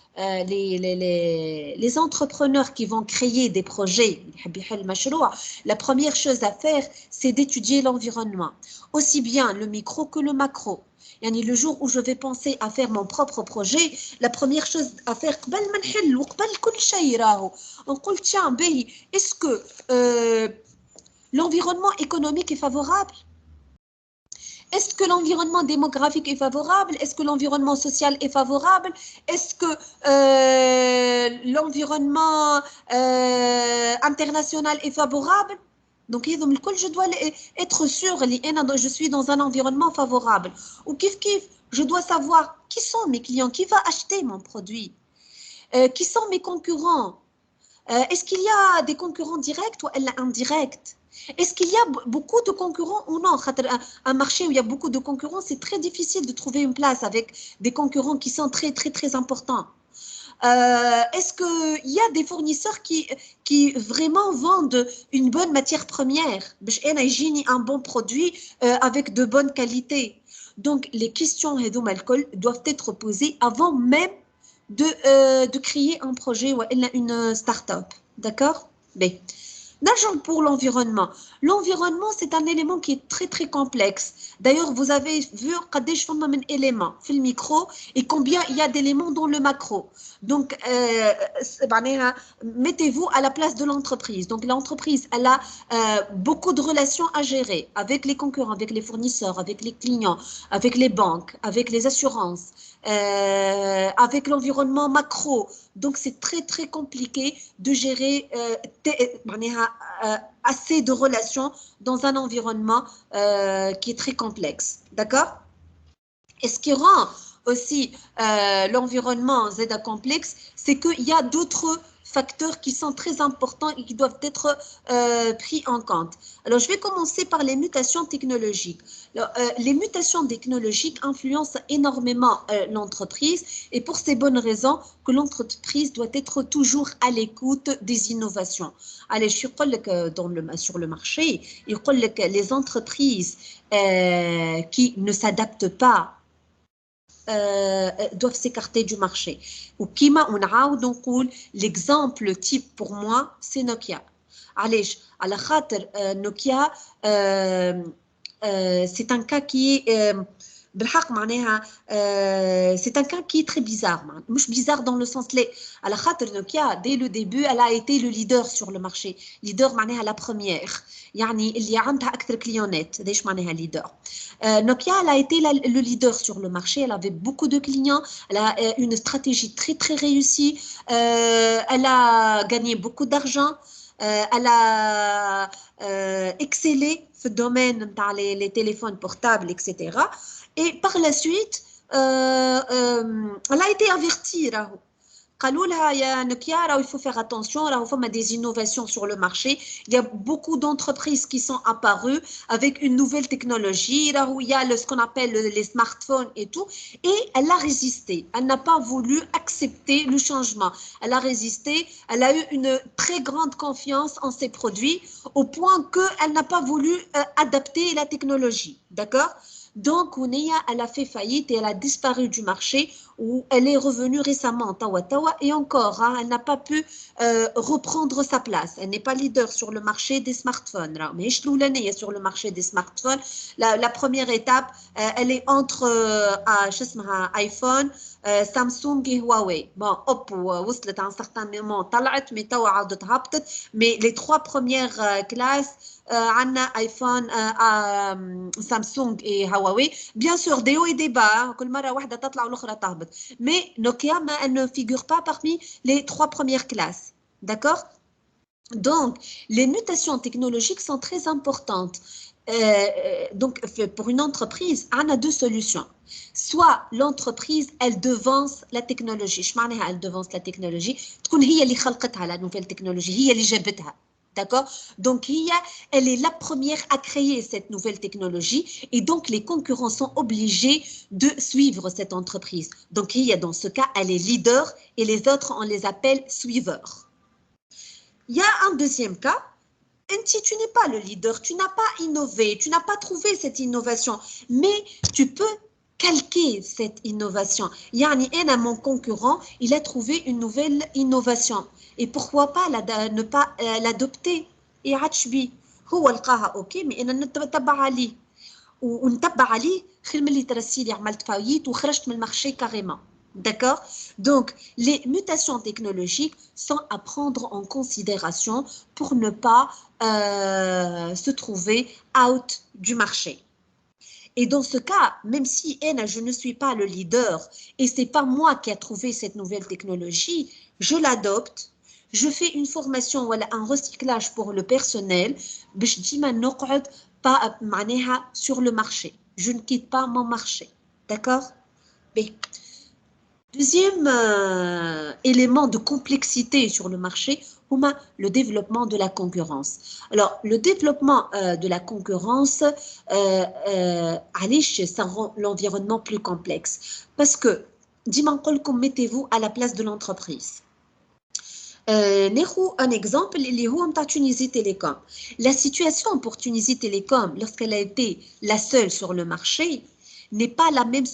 les entrepreneurs qui vont créer des projets la première chose à faire c'est d'étudier l'environnement aussi bien le micro que le macro. يعني le jour où je vais penser à faire mon propre projet, la première chose à faire قبل ما نحل وقبل كل شيء راهو نقول tiens باهي est-ce que l'environnement économique est favorable? Est-ce que l'environnement démographique est favorable? Est-ce que l'environnement social est favorable? Est-ce que l'environnement international est favorable? Donc, je dois être sûr que je suis dans un environnement favorable. Ou kif, je dois savoir qui sont mes clients, qui va acheter mon produit, qui sont mes concurrents. Est-ce qu'il y a des concurrents directs ou indirects? Est-ce qu'il y a beaucoup de concurrents ou non? Un marché où il y a beaucoup de concurrents, c'est très difficile de trouver une place avec des concurrents qui sont très importants. Est-ce qu'il y a des fournisseurs qui vraiment vendent une bonne matière première? Un bon produit avec de bonnes qualités. Donc, les questions doivent être posées avant même de créer un projet ou une start-up. D'accord? Mais, N'agent pour l'environnement. L'environnement, c'est un élément qui est très complexe. D'ailleurs, vous avez vu combien de éléments dans le micro et combien il y a d'éléments dans le macro. Donc, mettez-vous à la place de l'entreprise. Donc, l'entreprise, elle a beaucoup de relations à gérer avec les concurrents, avec les fournisseurs, avec les clients, avec les banques, avec les assurances, avec l'environnement macro. Donc, c'est très compliqué de gérer assez de relations dans un environnement qui est très complexe. D'accord? Et ce qui rend aussi l'environnement complexe, c'est qu'il y a d'autres facteurs qui sont très importants et qui doivent être pris en compte. Alors, je vais commencer par les mutations technologiques. Alors, les mutations technologiques influencent énormément l'entreprise et pour ces bonnes raisons que l'entreprise doit être toujours à l'écoute des innovations. Allez, je suis sur le marché, les entreprises qui ne s'adaptent pas doivent s'écarter du marché. Ou كيما ونعاود نقول l'exemple type pour moi c'est Nokia. علاش على خاطر Nokia c'est un cas qui est بالحق معناها c'est un cas qui est très bizarre مش bizarre dans le sens لي على خاطر Nokia dès le début elle a été le leader sur le marché leader معناها la première يعني اللي عندها أكثر كليونات ليش معناها leader Nokia elle a été le leader sur le marché elle avait beaucoup de clients elle a une stratégie très réussie elle a gagné beaucoup d'argent elle a excellé في الدومين نتاع les téléphones portables etc. Et par la suite, elle a été avertie. قالوا لها يا نوكيا il faut faire attention, il faut mettre des innovations sur le marché. Il y a beaucoup d'entreprises qui sont apparues avec une nouvelle technologie. Il y a ce qu'on appelle les smartphones et tout. Et elle a résisté. Elle n'a pas voulu accepter le changement. Elle a résisté. Elle a eu une très grande confiance en ses produits au point qu'elle n'a pas voulu adapter la technologie. D'accord ? Donc, Ouneya, elle a fait faillite et elle a disparu du marché où elle est revenue récemment, Tawa, et encore, elle n'a pas pu reprendre sa place. Elle n'est pas leader sur le marché des smartphones. Mais sur le marché des smartphones, la première étape, elle est entre iPhone, Samsung et Huawei. Bon, Oppo, وصلت à un certain moment, طلعت, mais Tawa عادت هبطت. Mais les trois premières classes, عندنا ايفون سامسونج et Huawei bien sûr des hauts et des bas كل مرة واحدة تطلع والأخرى تهبط mais Nokia elle ne figure pas parmi les trois premières classes d'accord donc les mutations technologiques sont très importantes donc pour une entreprise on a deux solutions soit l'entreprise elle devance la technologie je معناها elle devance la technologie تكون هي اللي خلقتها la nouvelle technologie هي اللي جابتها D'accord? Donc, elle est la première à créer cette nouvelle technologie et donc les concurrents sont obligés de suivre cette entreprise. Donc, dans ce cas, elle est leader et les autres, on les appelle suiveurs. Il y a un deuxième cas. Tu n'es pas le leader, tu n'as pas innové, tu n'as pas trouvé cette innovation, mais tu peux calquer cette innovation. Yani, mon concurrent, il a trouvé une nouvelle innovation. Et pourquoi pas ne pas l'adopter? Et عتشبي هو لقاها اوكي مي انا نتبع عليه ونتبع عليه خير من اللي ترسي لي عملت فايت وخرجت من المارشي كاريمون. D'accord? Donc, les mutations technologiques sont à prendre en considération pour ne pas se trouver out du marché. Et dans ce cas, même si je ne suis pas le leader et c'est pas moi qui a trouvé cette nouvelle technologie, je l'adopte, je fais une formation ou un recyclage pour le personnel, باش ديما نقعد pas معناها sur le marché. Je ne quitte pas mon marché. D'accord? Mais, deuxième élément de complexité sur le marché, le développement de la concurrence. Alors, le développement de la concurrence, ça rend l'environnement plus complexe. Parce que, mettez-vous à la place de l'entreprise. Un exemple, Tunisie Télécom. La situation pour Tunisie Télécom, lorsqu'elle a été la seule sur le marché, n'est pas la même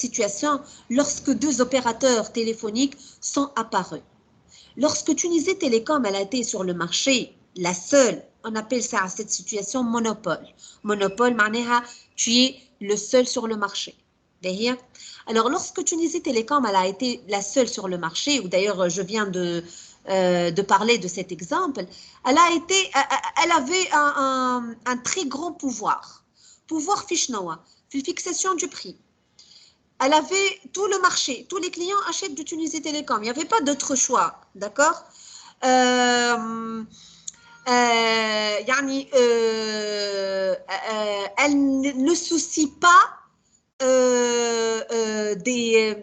situation lorsque deux opérateurs téléphoniques sont apparus. Lorsque Tunisie Télécom elle a été sur le marché, la seule, on appelle ça cette situation monopole. Monopole, tu es le seul sur le marché. Alors, lorsque Tunisie Télécom elle a été la seule sur le marché, ou d'ailleurs je viens de parler de cet exemple, elle avait un très grand pouvoir fichnoa, fixation du prix. Elle avait tout le marché, tous les clients achètent de Tunisie Télécom, il n'y avait pas d'autre choix, d'accord? Elle ne soucie pas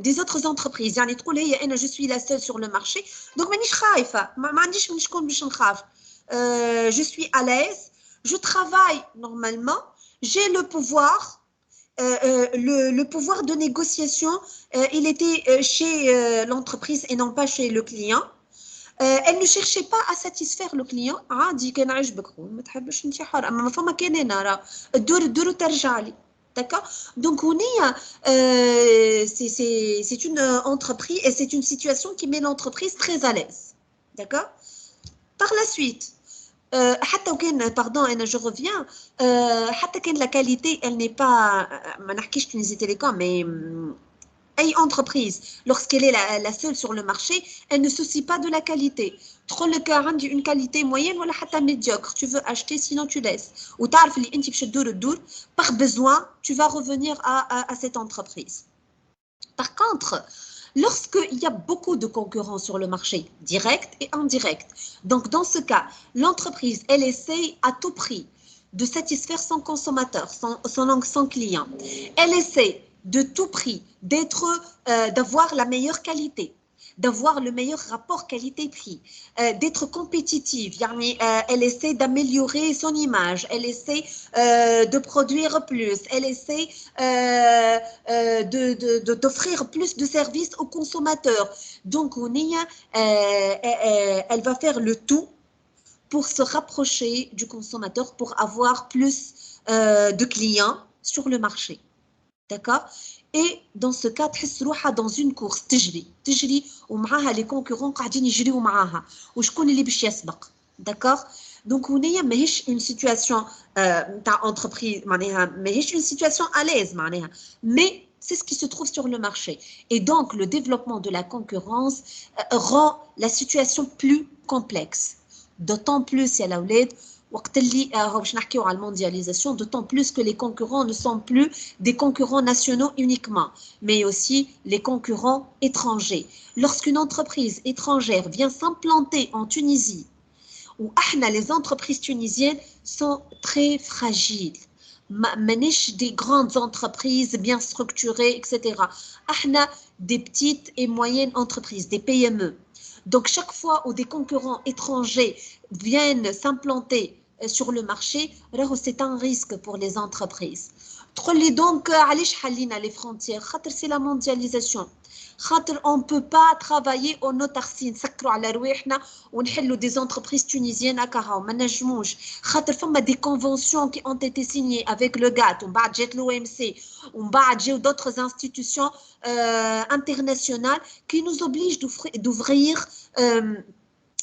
des autres entreprises. يعني تقول هي أنا je suis la seule sur le marché, donc مانيش خايفة, ما عنديش من شكون باش نخاف. Je suis à l'aise, je travaille normalement, j'ai le pouvoir. Le pouvoir de négociation, il était chez l'entreprise et non pas chez le client. Elle ne cherchait pas à satisfaire le client. عادي كان عجبك هو ما تحبش انت حر اما ما فما كان انا راه الدور ترجع لي. D'accord? Donc c'est une entreprise et c'est une situation qui met l'entreprise très à l'aise. D'accord? Par la suite, حتى وكان pardon انا je reviens حتى كان la qualité elle n'est pas ما نحكيش Tunisie Télécom mais أي entreprise lorsqu'elle est la seule sur le marché elle ne soucie pas de la qualité. تقول لك عندي une qualité moyenne ولا حتى médiocre, tu veux acheter sinon tu laisses وتعرف اللي انت باش تدور par besoin tu vas revenir à cette entreprise. Par contre, lorsqu'il y a beaucoup de concurrents sur le marché, direct et indirect, donc dans ce cas, l'entreprise, elle essaye à tout prix de satisfaire son consommateur, son client. Elle essaie de tout prix d'avoir la meilleure qualité, d'avoir le meilleur rapport qualité-prix, d'être compétitive. Elle essaie d'améliorer son image, elle essaie de produire plus, elle essaie d'offrir plus de services aux consommateurs. Donc, elle va faire le tout pour se rapprocher du consommateur, pour avoir plus de clients sur le marché. D'accord? Et dans ce cas, تحس روحها dans une course, تجري ومعاها les concurrents قاعدين يجريوا معاها وشكون اللي باش يسبق. D'accord? Donc هنايا ماهيش une situation تاع entreprise معناها ماهيش une situation à l'aise معناها, mais c'est ce qui se trouve sur le marché. Et donc le développement de la concurrence rend la situation plus complexe. D'autant plus يا الاولاد وقت اللي باش نحكيو على الموندياليزاسيون, d'autant plus que les concurrents ne sont plus des concurrents nationaux uniquement, mais aussi les concurrents étrangers. Lorsqu'une entreprise étrangère vient s'implanter en Tunisie, où les entreprises tunisiennes sont très fragiles, مانيش des grandes entreprises bien structurées, etc. Des petites et moyennes entreprises, des PME. Donc, chaque fois où des concurrents étrangers viennent s'implanter sur le marché, c'est un risque pour les entreprises. Donc, علاش حلينا les frontières خاطر c'est la mondialisation. خاطر on peut pas travailler en autarcie نسكروا على رواحنا ونحلوا des entreprises tunisiennes هكا ما نجموش خاطر فما des conventions qui ont été signées avec le GATT ومن بعد جات l'OMC ومن بعد جاو d'autres institutions internationales qui nous obligent d'ouvrir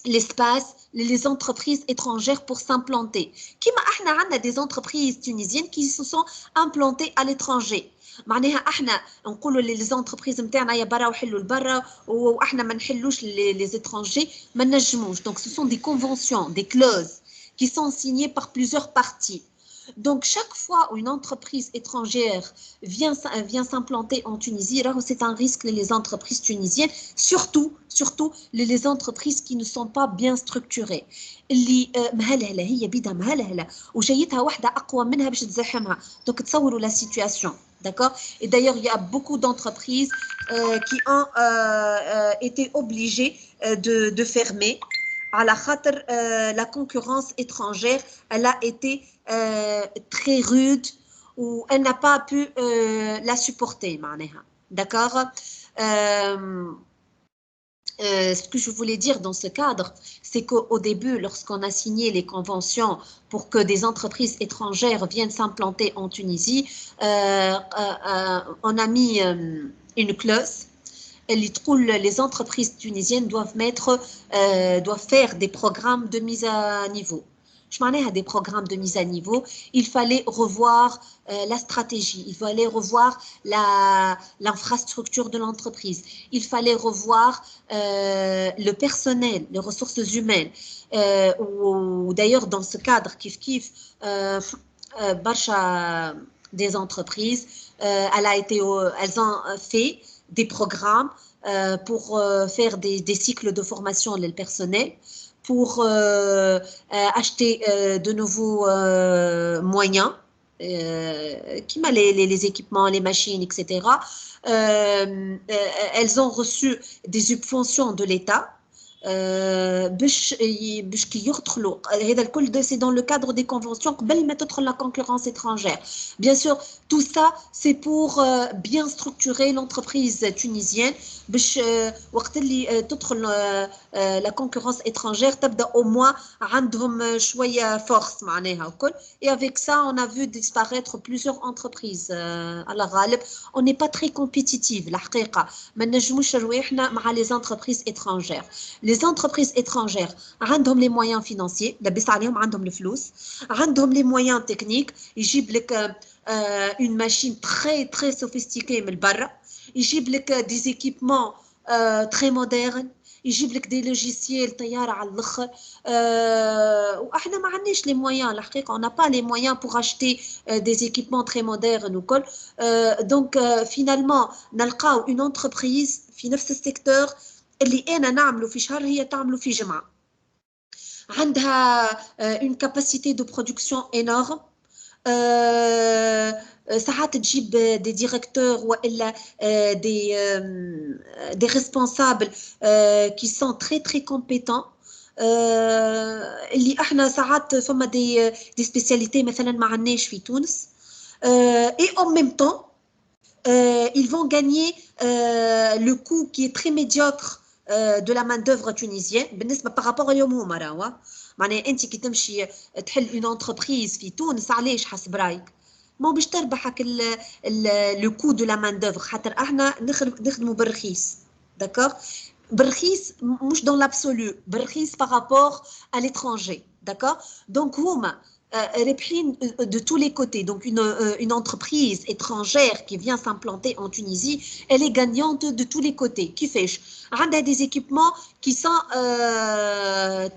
l'espace, les entreprises étrangères pour s'implanter. كما احنا عندنا des entreprises tunisiennes qui se sont implantées à l'étranger. معناها احنا نقولوا les entreprises نتاعنا يا برا وحلوا لبرا واحنا ما نحلوش les étrangers ما نجموش. Donc ce sont des conventions, des clauses qui sont signées par plusieurs parties. Donc, chaque fois où une entreprise étrangère vient s'implanter en Tunisie, c'est un risque les entreprises tunisiennes, surtout les entreprises qui ne sont pas bien structurées. اللي مهلهله هي بيدها مهلهله وجايتها واحده اقوى منها باش تزاحمها. Donc, تصوروا la situation. D'accord? Et d'ailleurs, il y a beaucoup d'entreprises qui ont été obligées de fermer. À la khater, la concurrence étrangère, elle a été très rude ou elle n'a pas pu la supporter. D'accord? Ce que je voulais dire dans ce cadre, c'est qu'au début, lorsqu'on a signé les conventions pour que des entreprises étrangères viennent s'implanter en Tunisie, on a mis une clause. Les entreprises tunisiennes doivent faire des programmes de mise à niveau. Je m'en ai à des programmes de mise à niveau. Il fallait revoir la stratégie, il fallait revoir l'infrastructure de l'entreprise, il fallait revoir le personnel, les ressources humaines. Ou d'ailleurs, dans ce cadre, Bacha des entreprises, elles ont fait des programmes pour faire des cycles de formation du personnel, pour acheter de nouveaux moyens, qui m'a les équipements, les machines, etc. Elles ont reçu des subventions de l'État. باش كي يدخلوا هذا الكل ده c'est dans le cadre des conventions قبل ما تدخل la concurrence étrangère. Bien sûr, tout ça c'est pour bien structurer l'entreprise tunisienne باش وقت اللي تدخل la concurrence étrangère تبدا au moins عندهم شويه force معناها وكل. Et avec ça on a vu disparaître plusieurs entreprises على غالب. On n'est pas très compétitive الحقيقه ما نجموش رواحنا مع les entreprises étrangères. Les entreprises étrangères عندهم les moyens financiers لاباس عليهم عندهم الفلوس عندهم les moyens techniques يجيب لك une machine très très sophistiquée من برا يجيب لك des équipements très modernes يجيب لك des logiciels طياره على الاخر واحنا ما عندناش les moyens الحقيقه on n'a pas les moyens pour acheter des équipements très modernes وكل donc finalement نلقاو une entreprise في نفس السيكتور اللي أنا نعمله في شهر هي تعمله في جمعة. عندها une capacité de production énorme. ساعات تجيب des directeurs وإلا des responsables qui sont très très compétents. اللي احنا ساعات فما des spécialités مثلا ما عندناش في تونس. Et en même temps ils vont gagner le coût qui est très médiocre de la main-d'œuvre tunisienne بالنسبة par rapport اليوم هما راهو معناها أنت كي تمشي تحل une entreprise في تونس علاش حسب رايك ما باش تربحك le coût de la main-d'œuvre خاطر احنا نخدموا بالرخيص d'accord بالرخيص مش dans l'absolu بالرخيص par rapport à l'étranger d'accord donc هما de tous les côtés. Donc, une entreprise étrangère qui vient s'implanter en Tunisie, elle est gagnante de tous les côtés. Qui fait? Elle a des équipements qui sont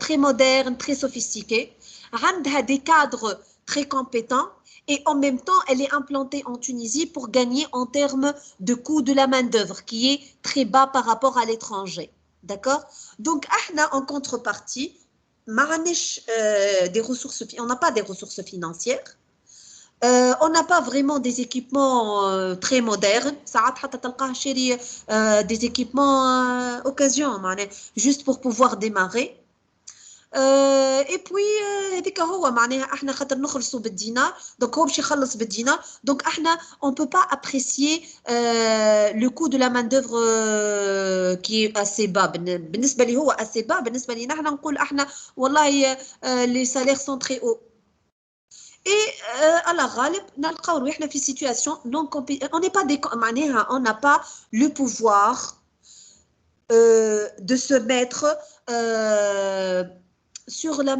très modernes, très sophistiqués. Elle a des cadres très compétents. Et en même temps, elle est implantée en Tunisie pour gagner en termes de coût de la main-d'œuvre, qui est très bas par rapport à l'étranger. D'accord? Donc, en contrepartie, des ressources, on n'a pas des ressources financières. On n'a pas vraiment des équipements très modernes. ساعات حتى تلقاه شاري des équipements occasion معناها juste pour pouvoir démarrer. et puis هذيك هو معناها احنا خاطر نخلصوا بالدينار دونك هو باش يخلص بالدينار دونك احنا on peut pas apprécier le coût de la main d'œuvre qui est assez bas بالنسبه لي هو assez bas بالنسبه لينا احنا نقول احنا والله les salaires sont très hauts. Et على غالب نلقاو روحنا في situation non on n'est pas معناها on n'a pas le pouvoir de se mettre sur le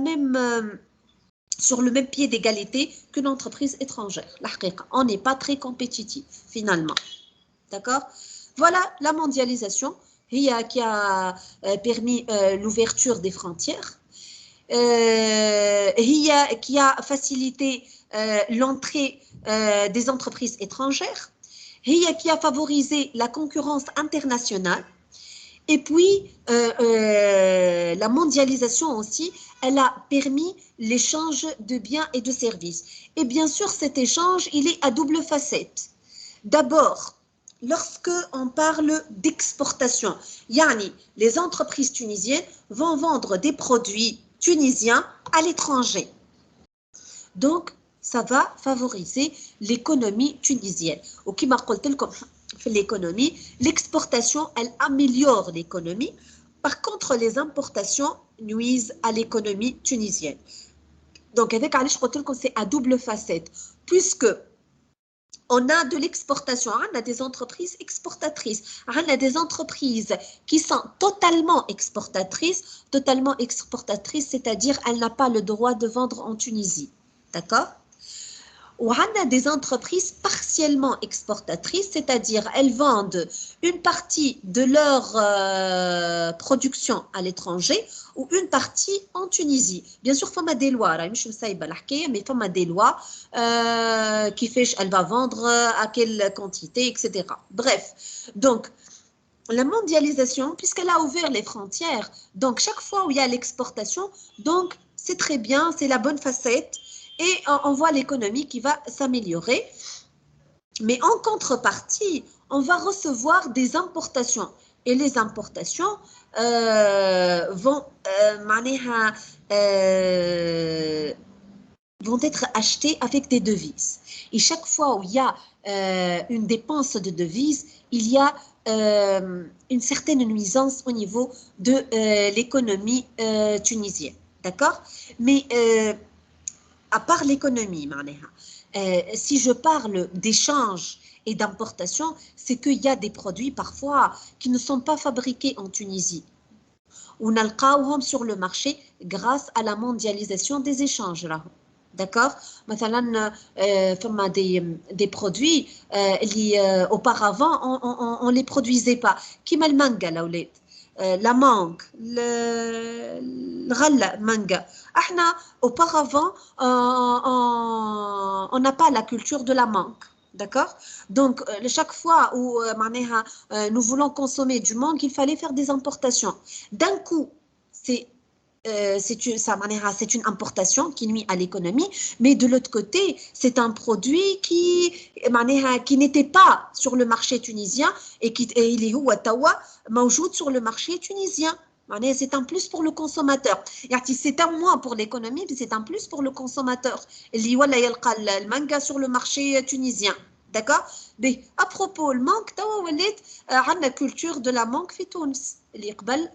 même pied d'égalité qu'une entreprise étrangère. On n'est pas très compétitif finalement. D'accord? Voilà la mondialisation qui a permis l'ouverture des frontières. Qui a facilité l'entrée des entreprises étrangères, qui a favorisé la concurrence internationale, et puis la mondialisation aussi, elle a permis l'échange de biens et de services. Et bien sûr, cet échange, il est à double facette. D'abord, lorsque on parle d'exportation, yani les entreprises tunisiennes vont vendre des produits tunisiens à l'étranger. Donc, ça va favoriser l'économie tunisienne. Ou qui m'a dit l'économie, l'exportation, elle améliore l'économie. Par contre, les importations nuisent à l'économie tunisienne. Donc, avec Ali, je crois que c'est à double facette, puisque on a de l'exportation, on a des entreprises exportatrices, on a des entreprises qui sont totalement exportatrices, c'est-à-dire elle n'a pas le droit de vendre en Tunisie, d'accord? Ou on a des entreprises partiellement exportatrices, c'est-à-dire elles vendent une partie de leur production à l'étranger ou une partie en Tunisie. Bien sûr, il y a des lois, mais il y a des lois qui fait elle va vendre à quelle quantité, etc. Bref, donc la mondialisation, puisqu'elle a ouvert les frontières, donc chaque fois où il y a l'exportation, donc c'est très bien, c'est la bonne facette. Et on voit l'économie qui va s'améliorer. Mais en contrepartie, on va recevoir des importations. Et les importations vont être achetées avec des devises. Et chaque fois où il y a une dépense de devises, il y a une certaine nuisance au niveau de l'économie tunisienne. D'accord? Mais à part l'économie, si je parle d'échange et d'importation, c'est qu'il y a des produits parfois qui ne sont pas fabriqués en Tunisie. On a le sur le marché grâce à la mondialisation des échanges. D'accord? مثلا des produits qui auparavant on les produisait pas. Comme le manga là la mangue, le manga. Auparavant, on n'a pas la culture de la mangue. D'accord? Donc, chaque fois où nous voulons consommer du mangue, il fallait faire des importations. D'un coup, c'est une importation qui nuit à l'économie, mais de l'autre côté, c'est un produit qui n'était pas sur le marché tunisien et il est موجود sur le marché tunisien. C'est un plus pour le consommateur. C'est un moins pour l'économie, mais c'est un plus pour le consommateur. Il y a le manga sur le marché tunisien. D'accord? Mais à propos, le mangue, on a la culture de la mangue في تونس.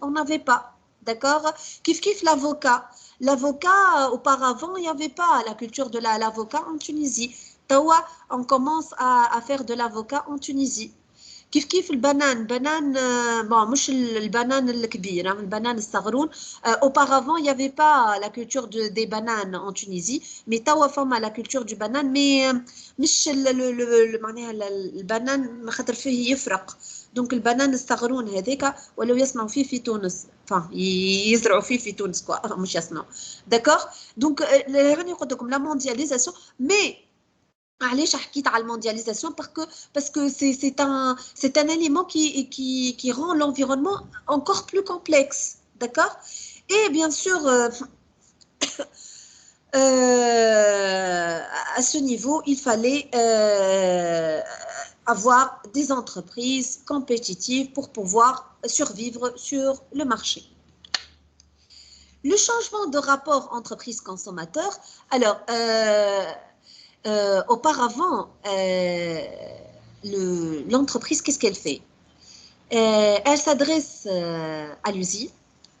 On n'avait pas. D'accord? Kif l'avocat. L'avocat, auparavant, il n'y avait pas la culture de l'avocat en Tunisie. Tawa, on commence à faire de l'avocat en Tunisie. كيف البنان bon مش البنان الكبير البنان الصغرون auparavant il y avait pas la culture des bananes en Tunisie mais توا فما la culture du banane mais مش معناها البنان خاطر فيه يفرق دونك البنان الصغرون هذاك ولو يصنعوا فيه في تونس يزرعوا فيه في تونس كوا مش يصنعوا d'accord donc راني قلت لكم la mondialisation mais علاش حكيت على الموندياليزاسيون parce que c'est un élément qui rend l'environnement encore plus complexe, d'accord? Et bien sûr à ce niveau, il fallait avoir des entreprises compétitives pour pouvoir survivre sur le marché. Le changement de rapport entreprise-consommateur, alors, auparavant, l'entreprise, qu'est-ce qu'elle fait? Elle s'adresse à l'usine,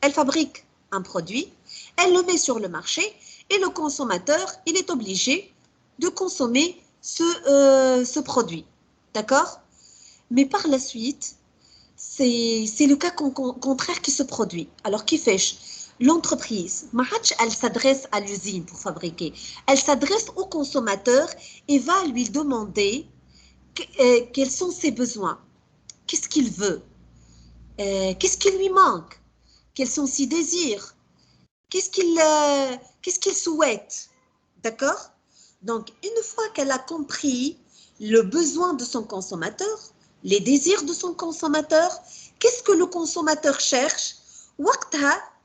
elle fabrique un produit, elle le met sur le marché et le consommateur, il est obligé de consommer ce produit. D'accord? Mais par la suite, c'est le cas contraire qui se produit. Alors, qui fait? L'entreprise, elle s'adresse à l'usine pour fabriquer. Elle s'adresse au consommateur et va lui demander quels sont ses besoins. Qu'est-ce qu'il veut? Qu'est-ce qui lui manque? Quels sont ses désirs? Qu'est-ce qu'il souhaite? D'accord? Donc, une fois qu'elle a compris le besoin de son consommateur, les désirs de son consommateur, qu'est-ce que le consommateur cherche?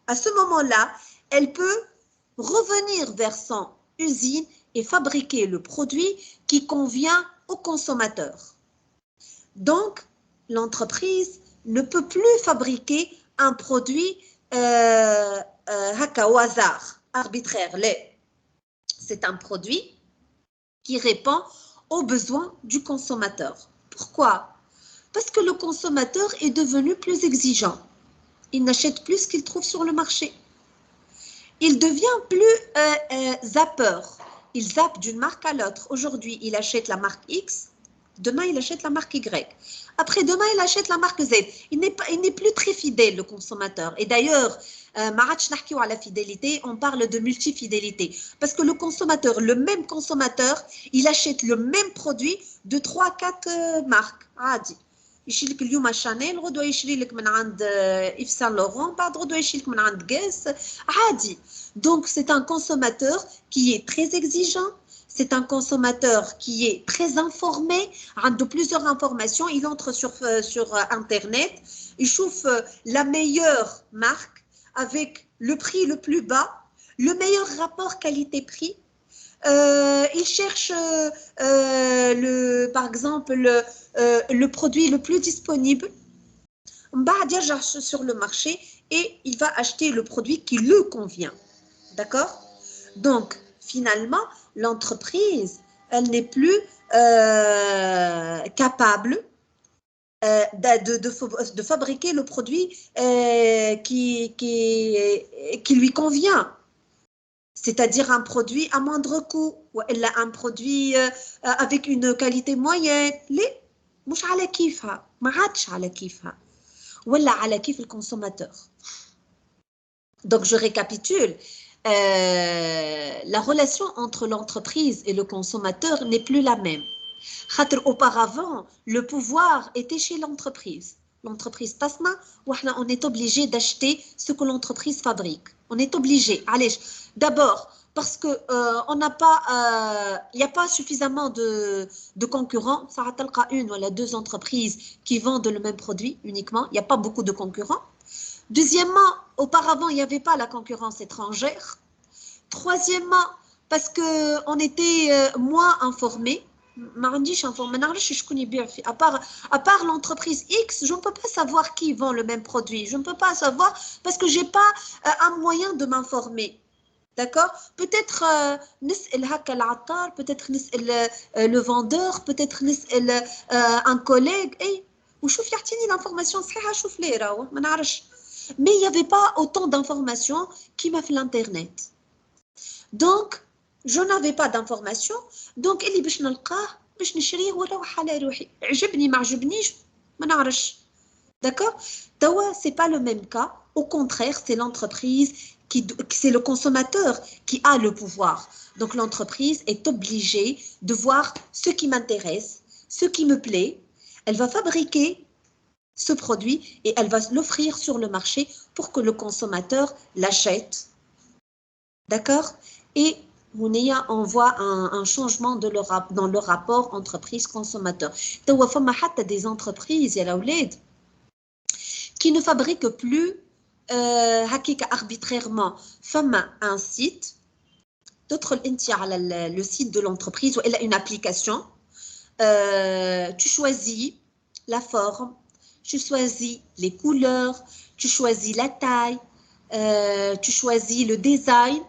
À ce moment-là, elle peut revenir vers son usine et fabriquer le produit qui convient au consommateur. Donc, l'entreprise ne peut plus fabriquer un produit au hasard, arbitraire. C'est un produit qui répond aux besoins du consommateur. Pourquoi? Parce que le consommateur est devenu plus exigeant. Il n'achète plus ce qu'il trouve sur le marché. Il devient plus zappeur. Il zappe d'une marque à l'autre. Aujourd'hui, il achète la marque X. Demain, il achète la marque Y. Après, demain, il achète la marque Z. Il n'est plus très fidèle, le consommateur. Et d'ailleurs, à la fidélité, on parle de multifidélité. Parce que le consommateur, le même consommateur, il achète le même produit de 3-4 marques. عادي. يشري لك اليوم شانيل غدوه يشري لك من عند إيف سان لورون بعد غدوه يشري لك من عند Guess عادي. Donc c'est un consommateur qui est très exigeant, c'est un consommateur qui est très informé, de plusieurs informations, il entre sur internet, il chauffe la meilleure marque avec le prix le plus bas, le meilleur rapport qualité-prix. Il cherche par exemple le produit le plus disponible. Il يرجع sur le marché et il va acheter le produit qui lui convient. D'accord? Donc, finalement, l'entreprise, elle n'est plus capable de fabriquer le produit qui lui convient. C'est-à-dire un produit à moindre coût, ou un produit avec une qualité moyenne. ليه؟ مش على كيفها، ما عادش على كيفها، ولا على كيف الكونسوماتور. Donc je récapitule. La relation entre l'entreprise et le consommateur n'est plus la même. Auparavant, le pouvoir était chez l'entreprise. L'entreprise passe main, on est obligé d'acheter ce que l'entreprise fabrique. On est obligé. Allez, d'abord, parce que il n'y a pas suffisamment de concurrents. Ça a une ou deux entreprises qui vendent le même produit uniquement. Il n'y a pas beaucoup de concurrents. Deuxièmement, auparavant, il n'y avait pas la concurrence étrangère. Troisièmement, parce qu'on était moins informés. À part l'entreprise X, je ne peux pas savoir qui vend le même produit. Je ne peux pas savoir parce que je n'ai pas un moyen de m'informer. D'accord? Peut-être peut-être le vendeur, peut-être un collègue. وشوف يعطيني l'information صحيحة شوف ليه راهو ما نعرفش. Mais il n'y avait pas autant d'informations qui m'a fait l'internet. Donc, je n'avais pas d'informations. Donc, اللي باش نلقاه باش نشريه ونروح على روحي. عجبني ما عجبنيش ما نعرفش. D'accord? Tawa, c'est pas le même cas. Au contraire, c'est l'entreprise c'est le consommateur qui a le pouvoir. Donc, l'entreprise est obligée de voir ce qui m'intéresse, ce qui me plaît. Elle va fabriquer ce produit et elle va l'offrir sur le marché pour que le consommateur l'achète. D'accord? Et on voit un changement dans le rapport entreprise-consommateur. Il y a des entreprises qui ne fabriquent plus arbitrairement. Un site, تدخل انت على le site de l'entreprise ou elle a une application. Tu choisis la forme, tu choisis les couleurs, tu choisis la taille, tu choisis le design.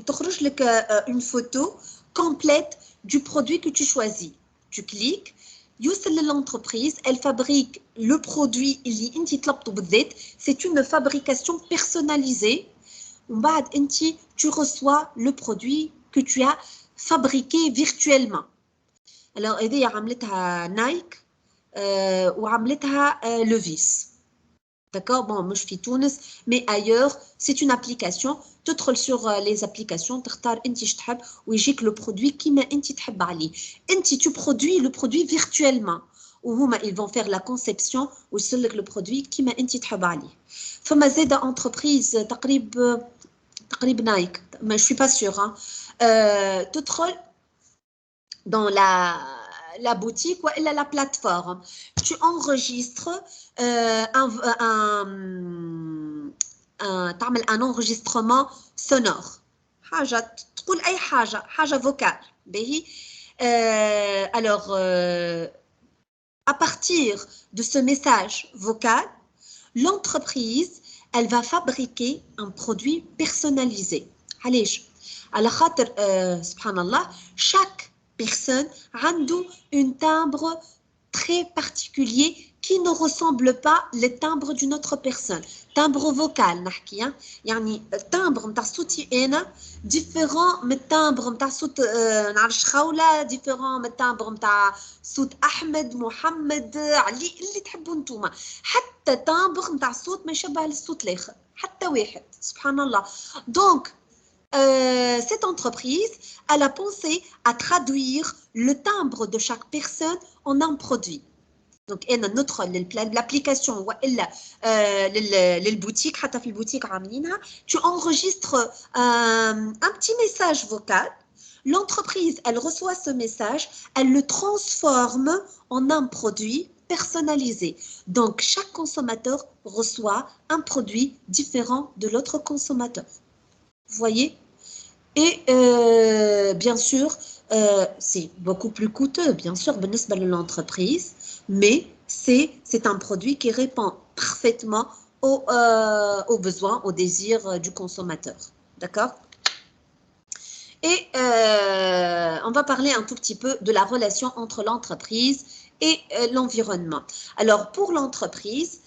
تخرج لك une photo complète du produit que tu choisis. Tu cliques, يوصل l'entreprise, elle fabrique le produit اللي انت طلبته بالذات. C'est une fabrication personnalisée. ومن بعد انت tu reçois le produit que tu as fabriqué virtuellement. Alors هذه عملتها نايك وعملتها لوفيس. D'accord, bon, مش في تونس, mais ailleurs, c'est une application. تدخل sur les applications, تختار انت ايش تحب ويجيك le produit كيما انت تحب عليه. انت tu produis le produit virtuellement. وهما ils vont faire la conception ويوصل لك le produit كيما انت تحب عليه. فما زاده entreprise تقريب نايك, mais je suis pas sûre, hein. تدخل dans la boutique ou la plateforme. Tu enregistres تعمل un enregistrement sonore. حاجة تقول أي حاجة vocale. باهي. Alors, à partir de ce message vocal, l'entreprise, elle va fabriquer un produit personnalisé. علاش؟ على خاطر سبحان الله, chaque personne a un timbre très particulier qui ne ressemble pas le timbre d'une autre personne. Timbre vocal, نحكي, يعني التمبر نتاع صوتي أنا différent من التمبر نتاع صوت نعرفش خولة, différent من التمبر نتاع صوت أحمد, محمد, علي, اللي تحبوا نتوما. حتى تمبر نتاع صوت ما يشبه للصوت الآخر, حتى واحد, سبحان الله. Donc, cette entreprise, elle a pensé à traduire le timbre de chaque personne en un produit. Donc, l'application ou les boutiques, tu enregistres un petit message vocal. L'entreprise, elle reçoit ce message, elle le transforme en un produit personnalisé. Donc, chaque consommateur reçoit un produit différent de l'autre consommateur. Vous voyez? Et bien sûr, c'est beaucoup plus coûteux, bien sûr, بالنسبة l'entreprise, mais c'est un produit qui répond parfaitement aux besoins, aux désirs du consommateur. D'accord? Et on va parler un tout petit peu de la relation entre l'entreprise et l'environnement. Alors, pour l'entreprise,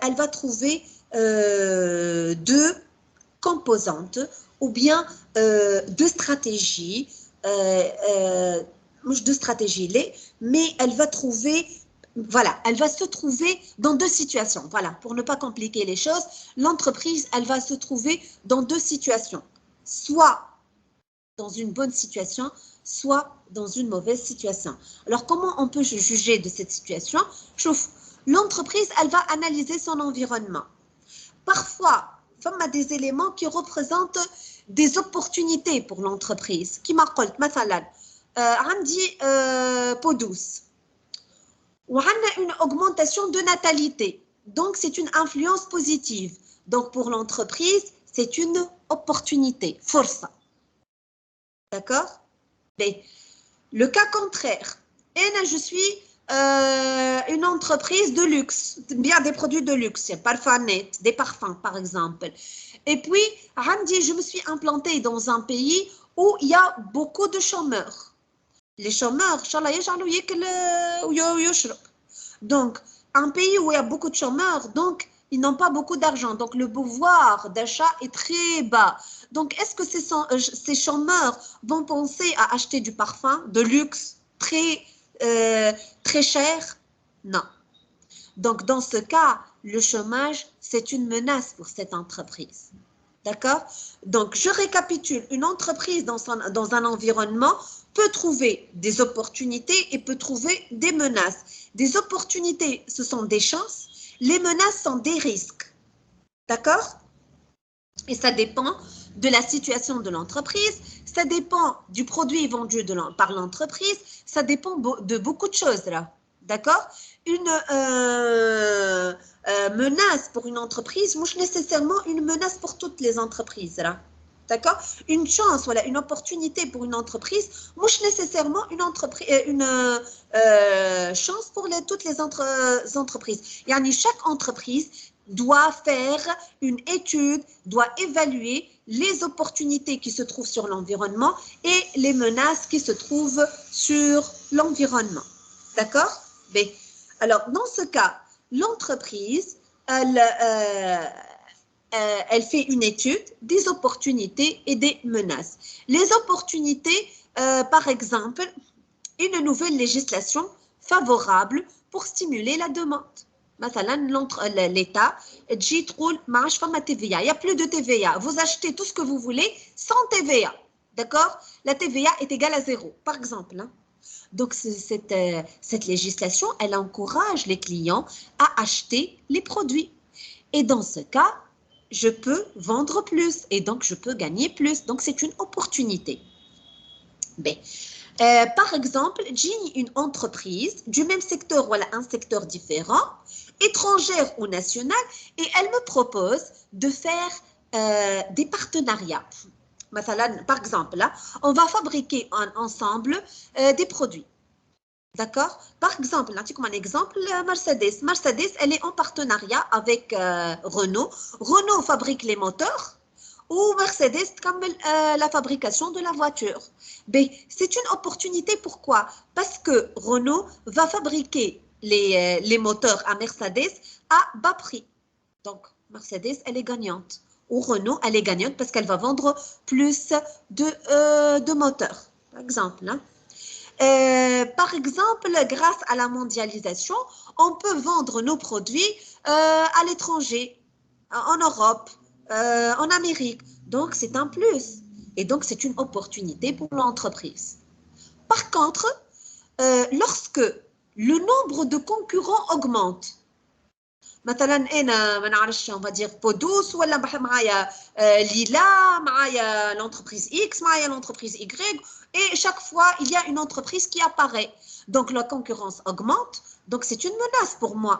elle va trouver deux composantes ou bien deux stratégies, deux stratégies, mais elle va trouver, voilà, elle va se trouver dans deux situations. Voilà, pour ne pas compliquer les choses, l'entreprise, elle va se trouver dans deux situations, soit dans une bonne situation, soit dans une mauvaise situation. Alors, comment on peut juger de cette situation? L'entreprise, elle va analyser son environnement. Parfois, il y a des éléments qui représentent des opportunités pour l'entreprise. Qui m'a dit, par exemple, عندي peau douce. On a une augmentation de natalité. Donc, c'est une influence positive. Donc, pour l'entreprise, c'est une opportunité. Force. D'accord? Mais le cas contraire, je suis une entreprise de luxe, bien des produits de luxe, des parfums par exemple. Et puis, je me suis implantée dans un pays où il y a beaucoup de chômeurs. Les chômeurs, donc, un pays où il y a beaucoup de chômeurs, donc ils n'ont pas beaucoup d'argent. Donc, le pouvoir d'achat est très bas. Donc, est-ce que ces chômeurs vont penser à acheter du parfum de luxe très cher? Non. Donc, dans ce cas, le chômage, c'est une menace pour cette entreprise. D'accord? Donc, je récapitule. Une entreprise dans un environnement peut trouver des opportunités et peut trouver des menaces. Des opportunités, ce sont des chances. Les menaces sont des risques. D'accord? Et ça dépend de la situation de l'entreprise, ça dépend du produit vendu par l'entreprise, ça dépend de beaucoup de choses là. D'accord? Une menace pour une entreprise, moi, nécessairement une menace pour toutes les entreprises là. D'accord? Une chance, voilà, une opportunité pour une entreprise, mouche nécessairement une chance pour toutes les entreprises. Yani, chaque entreprise doit faire une étude, doit évaluer les opportunités qui se trouvent sur l'environnement et les menaces qui se trouvent sur l'environnement. D'accord? B. Alors, dans ce cas, l'entreprise, elle fait une étude des opportunités et des menaces. Les opportunités, par exemple, une nouvelle législation favorable pour stimuler la demande. مثلا l'État dit TVA, il n'y a plus de TVA, vous achetez tout ce que vous voulez sans TVA, d'accord? La TVA est égale à 0, par exemple. Hein. Donc cette législation, elle encourage les clients à acheter les produits. Et dans ce cas, je peux vendre plus et donc je peux gagner plus. Donc c'est une opportunité. B. Par exemple, j'ai une entreprise du même secteur ou un secteur différent, étrangère ou nationale, et elle me propose de faire des partenariats. Par exemple, là, on va fabriquer ensemble des produits. D'accord? Par exemple, là, comme un exemple, Mercedes. Mercedes, elle est en partenariat avec Renault. Renault fabrique les moteurs ou Mercedes comme la fabrication de la voiture. Mais c'est une opportunité. Pourquoi? Parce que Renault va fabriquer les moteurs à Mercedes à bas prix. Donc, Mercedes, elle est gagnante. Ou Renault, elle est gagnante parce qu'elle va vendre plus de moteurs. Par exemple, hein. Par exemple, grâce à la mondialisation, on peut vendre nos produits à l'étranger, en Europe, en Amérique. Donc, c'est un plus. Et donc, c'est une opportunité pour l'entreprise. Par contre, lorsque le nombre de concurrents augmente, مثلا انا ما نعرفش on va dire بودوس ولا معايا ليلا معايا l'entreprise X معايا l'entreprise Y et chaque fois il y a une entreprise qui apparaît donc la concurrence augmente donc c'est une menace pour moi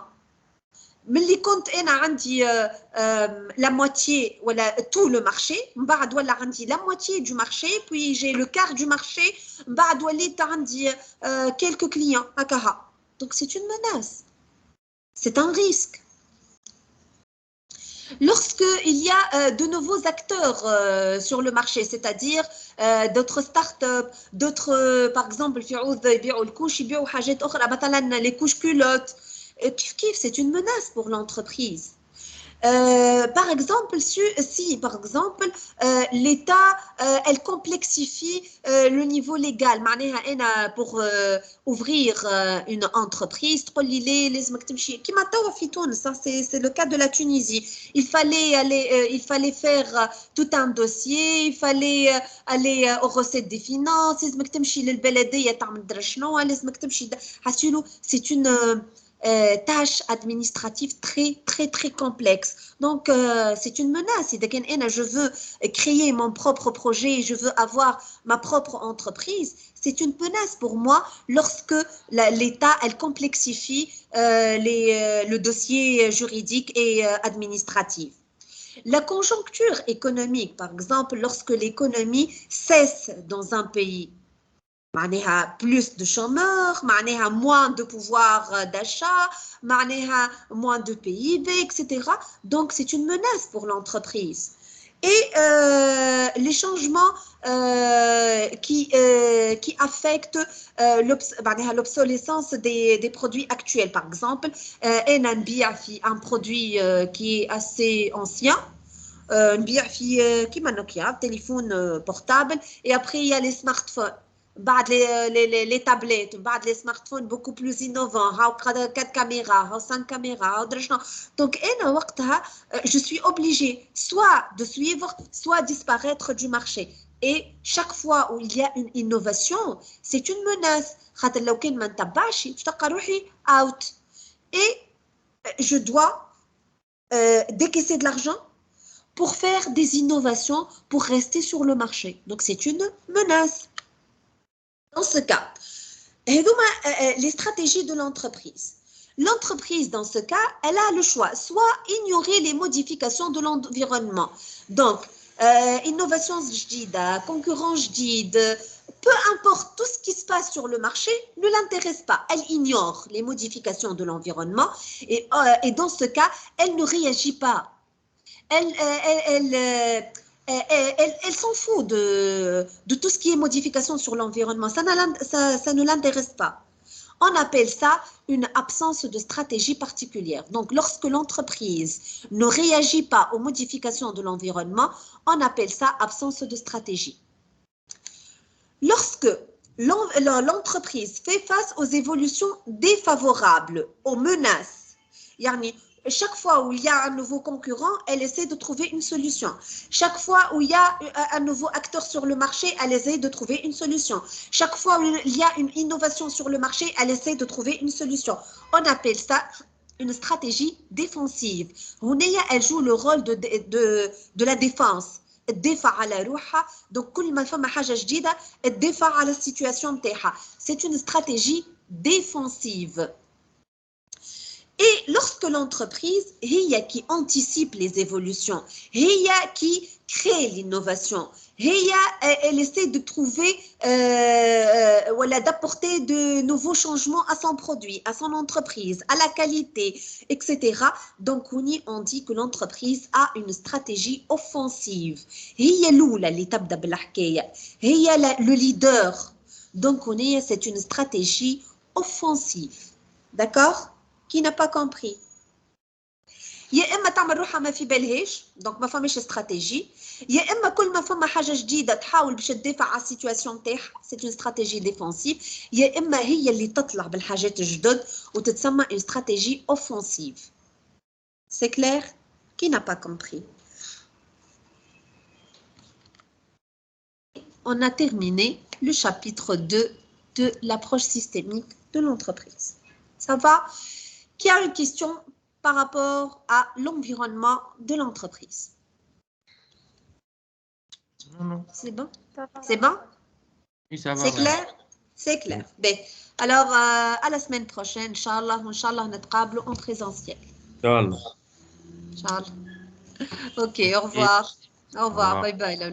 ملي كنت انا عندي la moitié ولا tout le marché من بعد ولا عندي la moitié du marché puis j'ai le quart du marché من بعد وليت عندي quelques clients هكاها donc c'est une menace c'est un risque. Lorsqu'il y a de nouveaux acteurs sur le marché, c'est-à-dire d'autres startups, d'autres, par exemple, les couches culottes, c'est une menace pour l'entreprise. Par exemple, si par exemple l'État elle complexifie le niveau légal, pour ouvrir une entreprise, ça c'est le cas de la Tunisie. Il fallait faire tout un dossier, il fallait aller aux recettes des finances, c'est une tâche administrative très, très, très complexe. Donc, c'est une menace. Je veux créer mon propre projet, je veux avoir ma propre entreprise. C'est une menace pour moi lorsque l'État, elle complexifie le dossier juridique et administratif. La conjoncture économique, par exemple, lorsque l'économie cesse dans un pays, معناها plus de chômeurs, معناها moins de pouvoir d'achat, معناها moins de PIB, etc. Donc, c'est une menace pour l'entreprise. Et les changements qui affectent l'obsolescence des produits actuels. Par exemple, un produit qui est assez ancien, نبيع فيه كيما نوكيا téléphone portable et après il y a les smartphones. Les tablettes, les smartphones beaucoup plus innovants, 4 caméras, 5 caméras. Donc, je suis obligée soit de suivre, soit disparaître du marché. Et chaque fois où il y a une innovation, c'est une menace. Out. Et je dois décaisser de l'argent pour faire des innovations, pour rester sur le marché. Donc, c'est une menace. Dans ce cas, les stratégies de l'entreprise. L'entreprise, dans ce cas, elle a le choix, soit ignorer les modifications de l'environnement. Donc, innovation جديدة, concurrent جديد, peu importe tout ce qui se passe sur le marché ne l'intéresse pas. Elle ignore les modifications de l'environnement et dans ce cas, elle ne réagit pas. Elle s'en fout de tout ce qui est modification sur l'environnement. Ça ne l'intéresse pas. On appelle ça une absence de stratégie particulière. Donc, lorsque l'entreprise ne réagit pas aux modifications de l'environnement, on appelle ça absence de stratégie. Lorsque l'entreprise fait face aux évolutions défavorables, aux menaces, chaque fois où il y a un nouveau concurrent, elle essaie de trouver une solution. Chaque fois où il y a un nouveau acteur sur le marché, elle essaie de trouver une solution. Chaque fois où il y a une innovation sur le marché, elle essaie de trouver une solution. On appelle ça une stratégie défensive. Elle joue le rôle de la défense. الدفاع على روحها donc كل ما فما حاجه جديده الدفاع على السيتوياسيون نتاعها c'est une stratégie défensive. Et lorsque l'entreprise هي qui anticipe les évolutions, هي qui crée l'innovation, elle essaie de trouver voilà, d'apporter de nouveaux changements à son produit, à son entreprise, à la qualité, etc. Donc on dit que l'entreprise a une stratégie offensive. هي الأولى اللي تبدأ بالحكاية, هي le leader. Donc c'est une stratégie offensive. D'accord? Qui n'a pas compris? يا اما تعمل روحها ما في بالهاش دونك ما فماش استراتيجي, يا اما كل ما فما حاجه جديده تحاول باش تدافع على السيتوياسيون تاعها سي اون استراتيجي ديفونسيف, يا اما هي اللي تطلع بالحاجات الجدد وتتسمى اون استراتيجي اوفنسيف. سي كلير؟ كي n'a pas compris. On a terminé le chapitre 2 de l'approche systémique de l'entreprise. Ça va? Qui a une question par rapport à l'environnement de l'entreprise? Non. C'est bon? C'est bon? Oui, ça va. C'est clair? C'est clair. Bien. Alors, à la semaine prochaine, Inch'Allah, نتقابلوا en présentiel. Inch'Allah. Inch'Allah. Ok, au revoir. Au revoir. Bye bye, la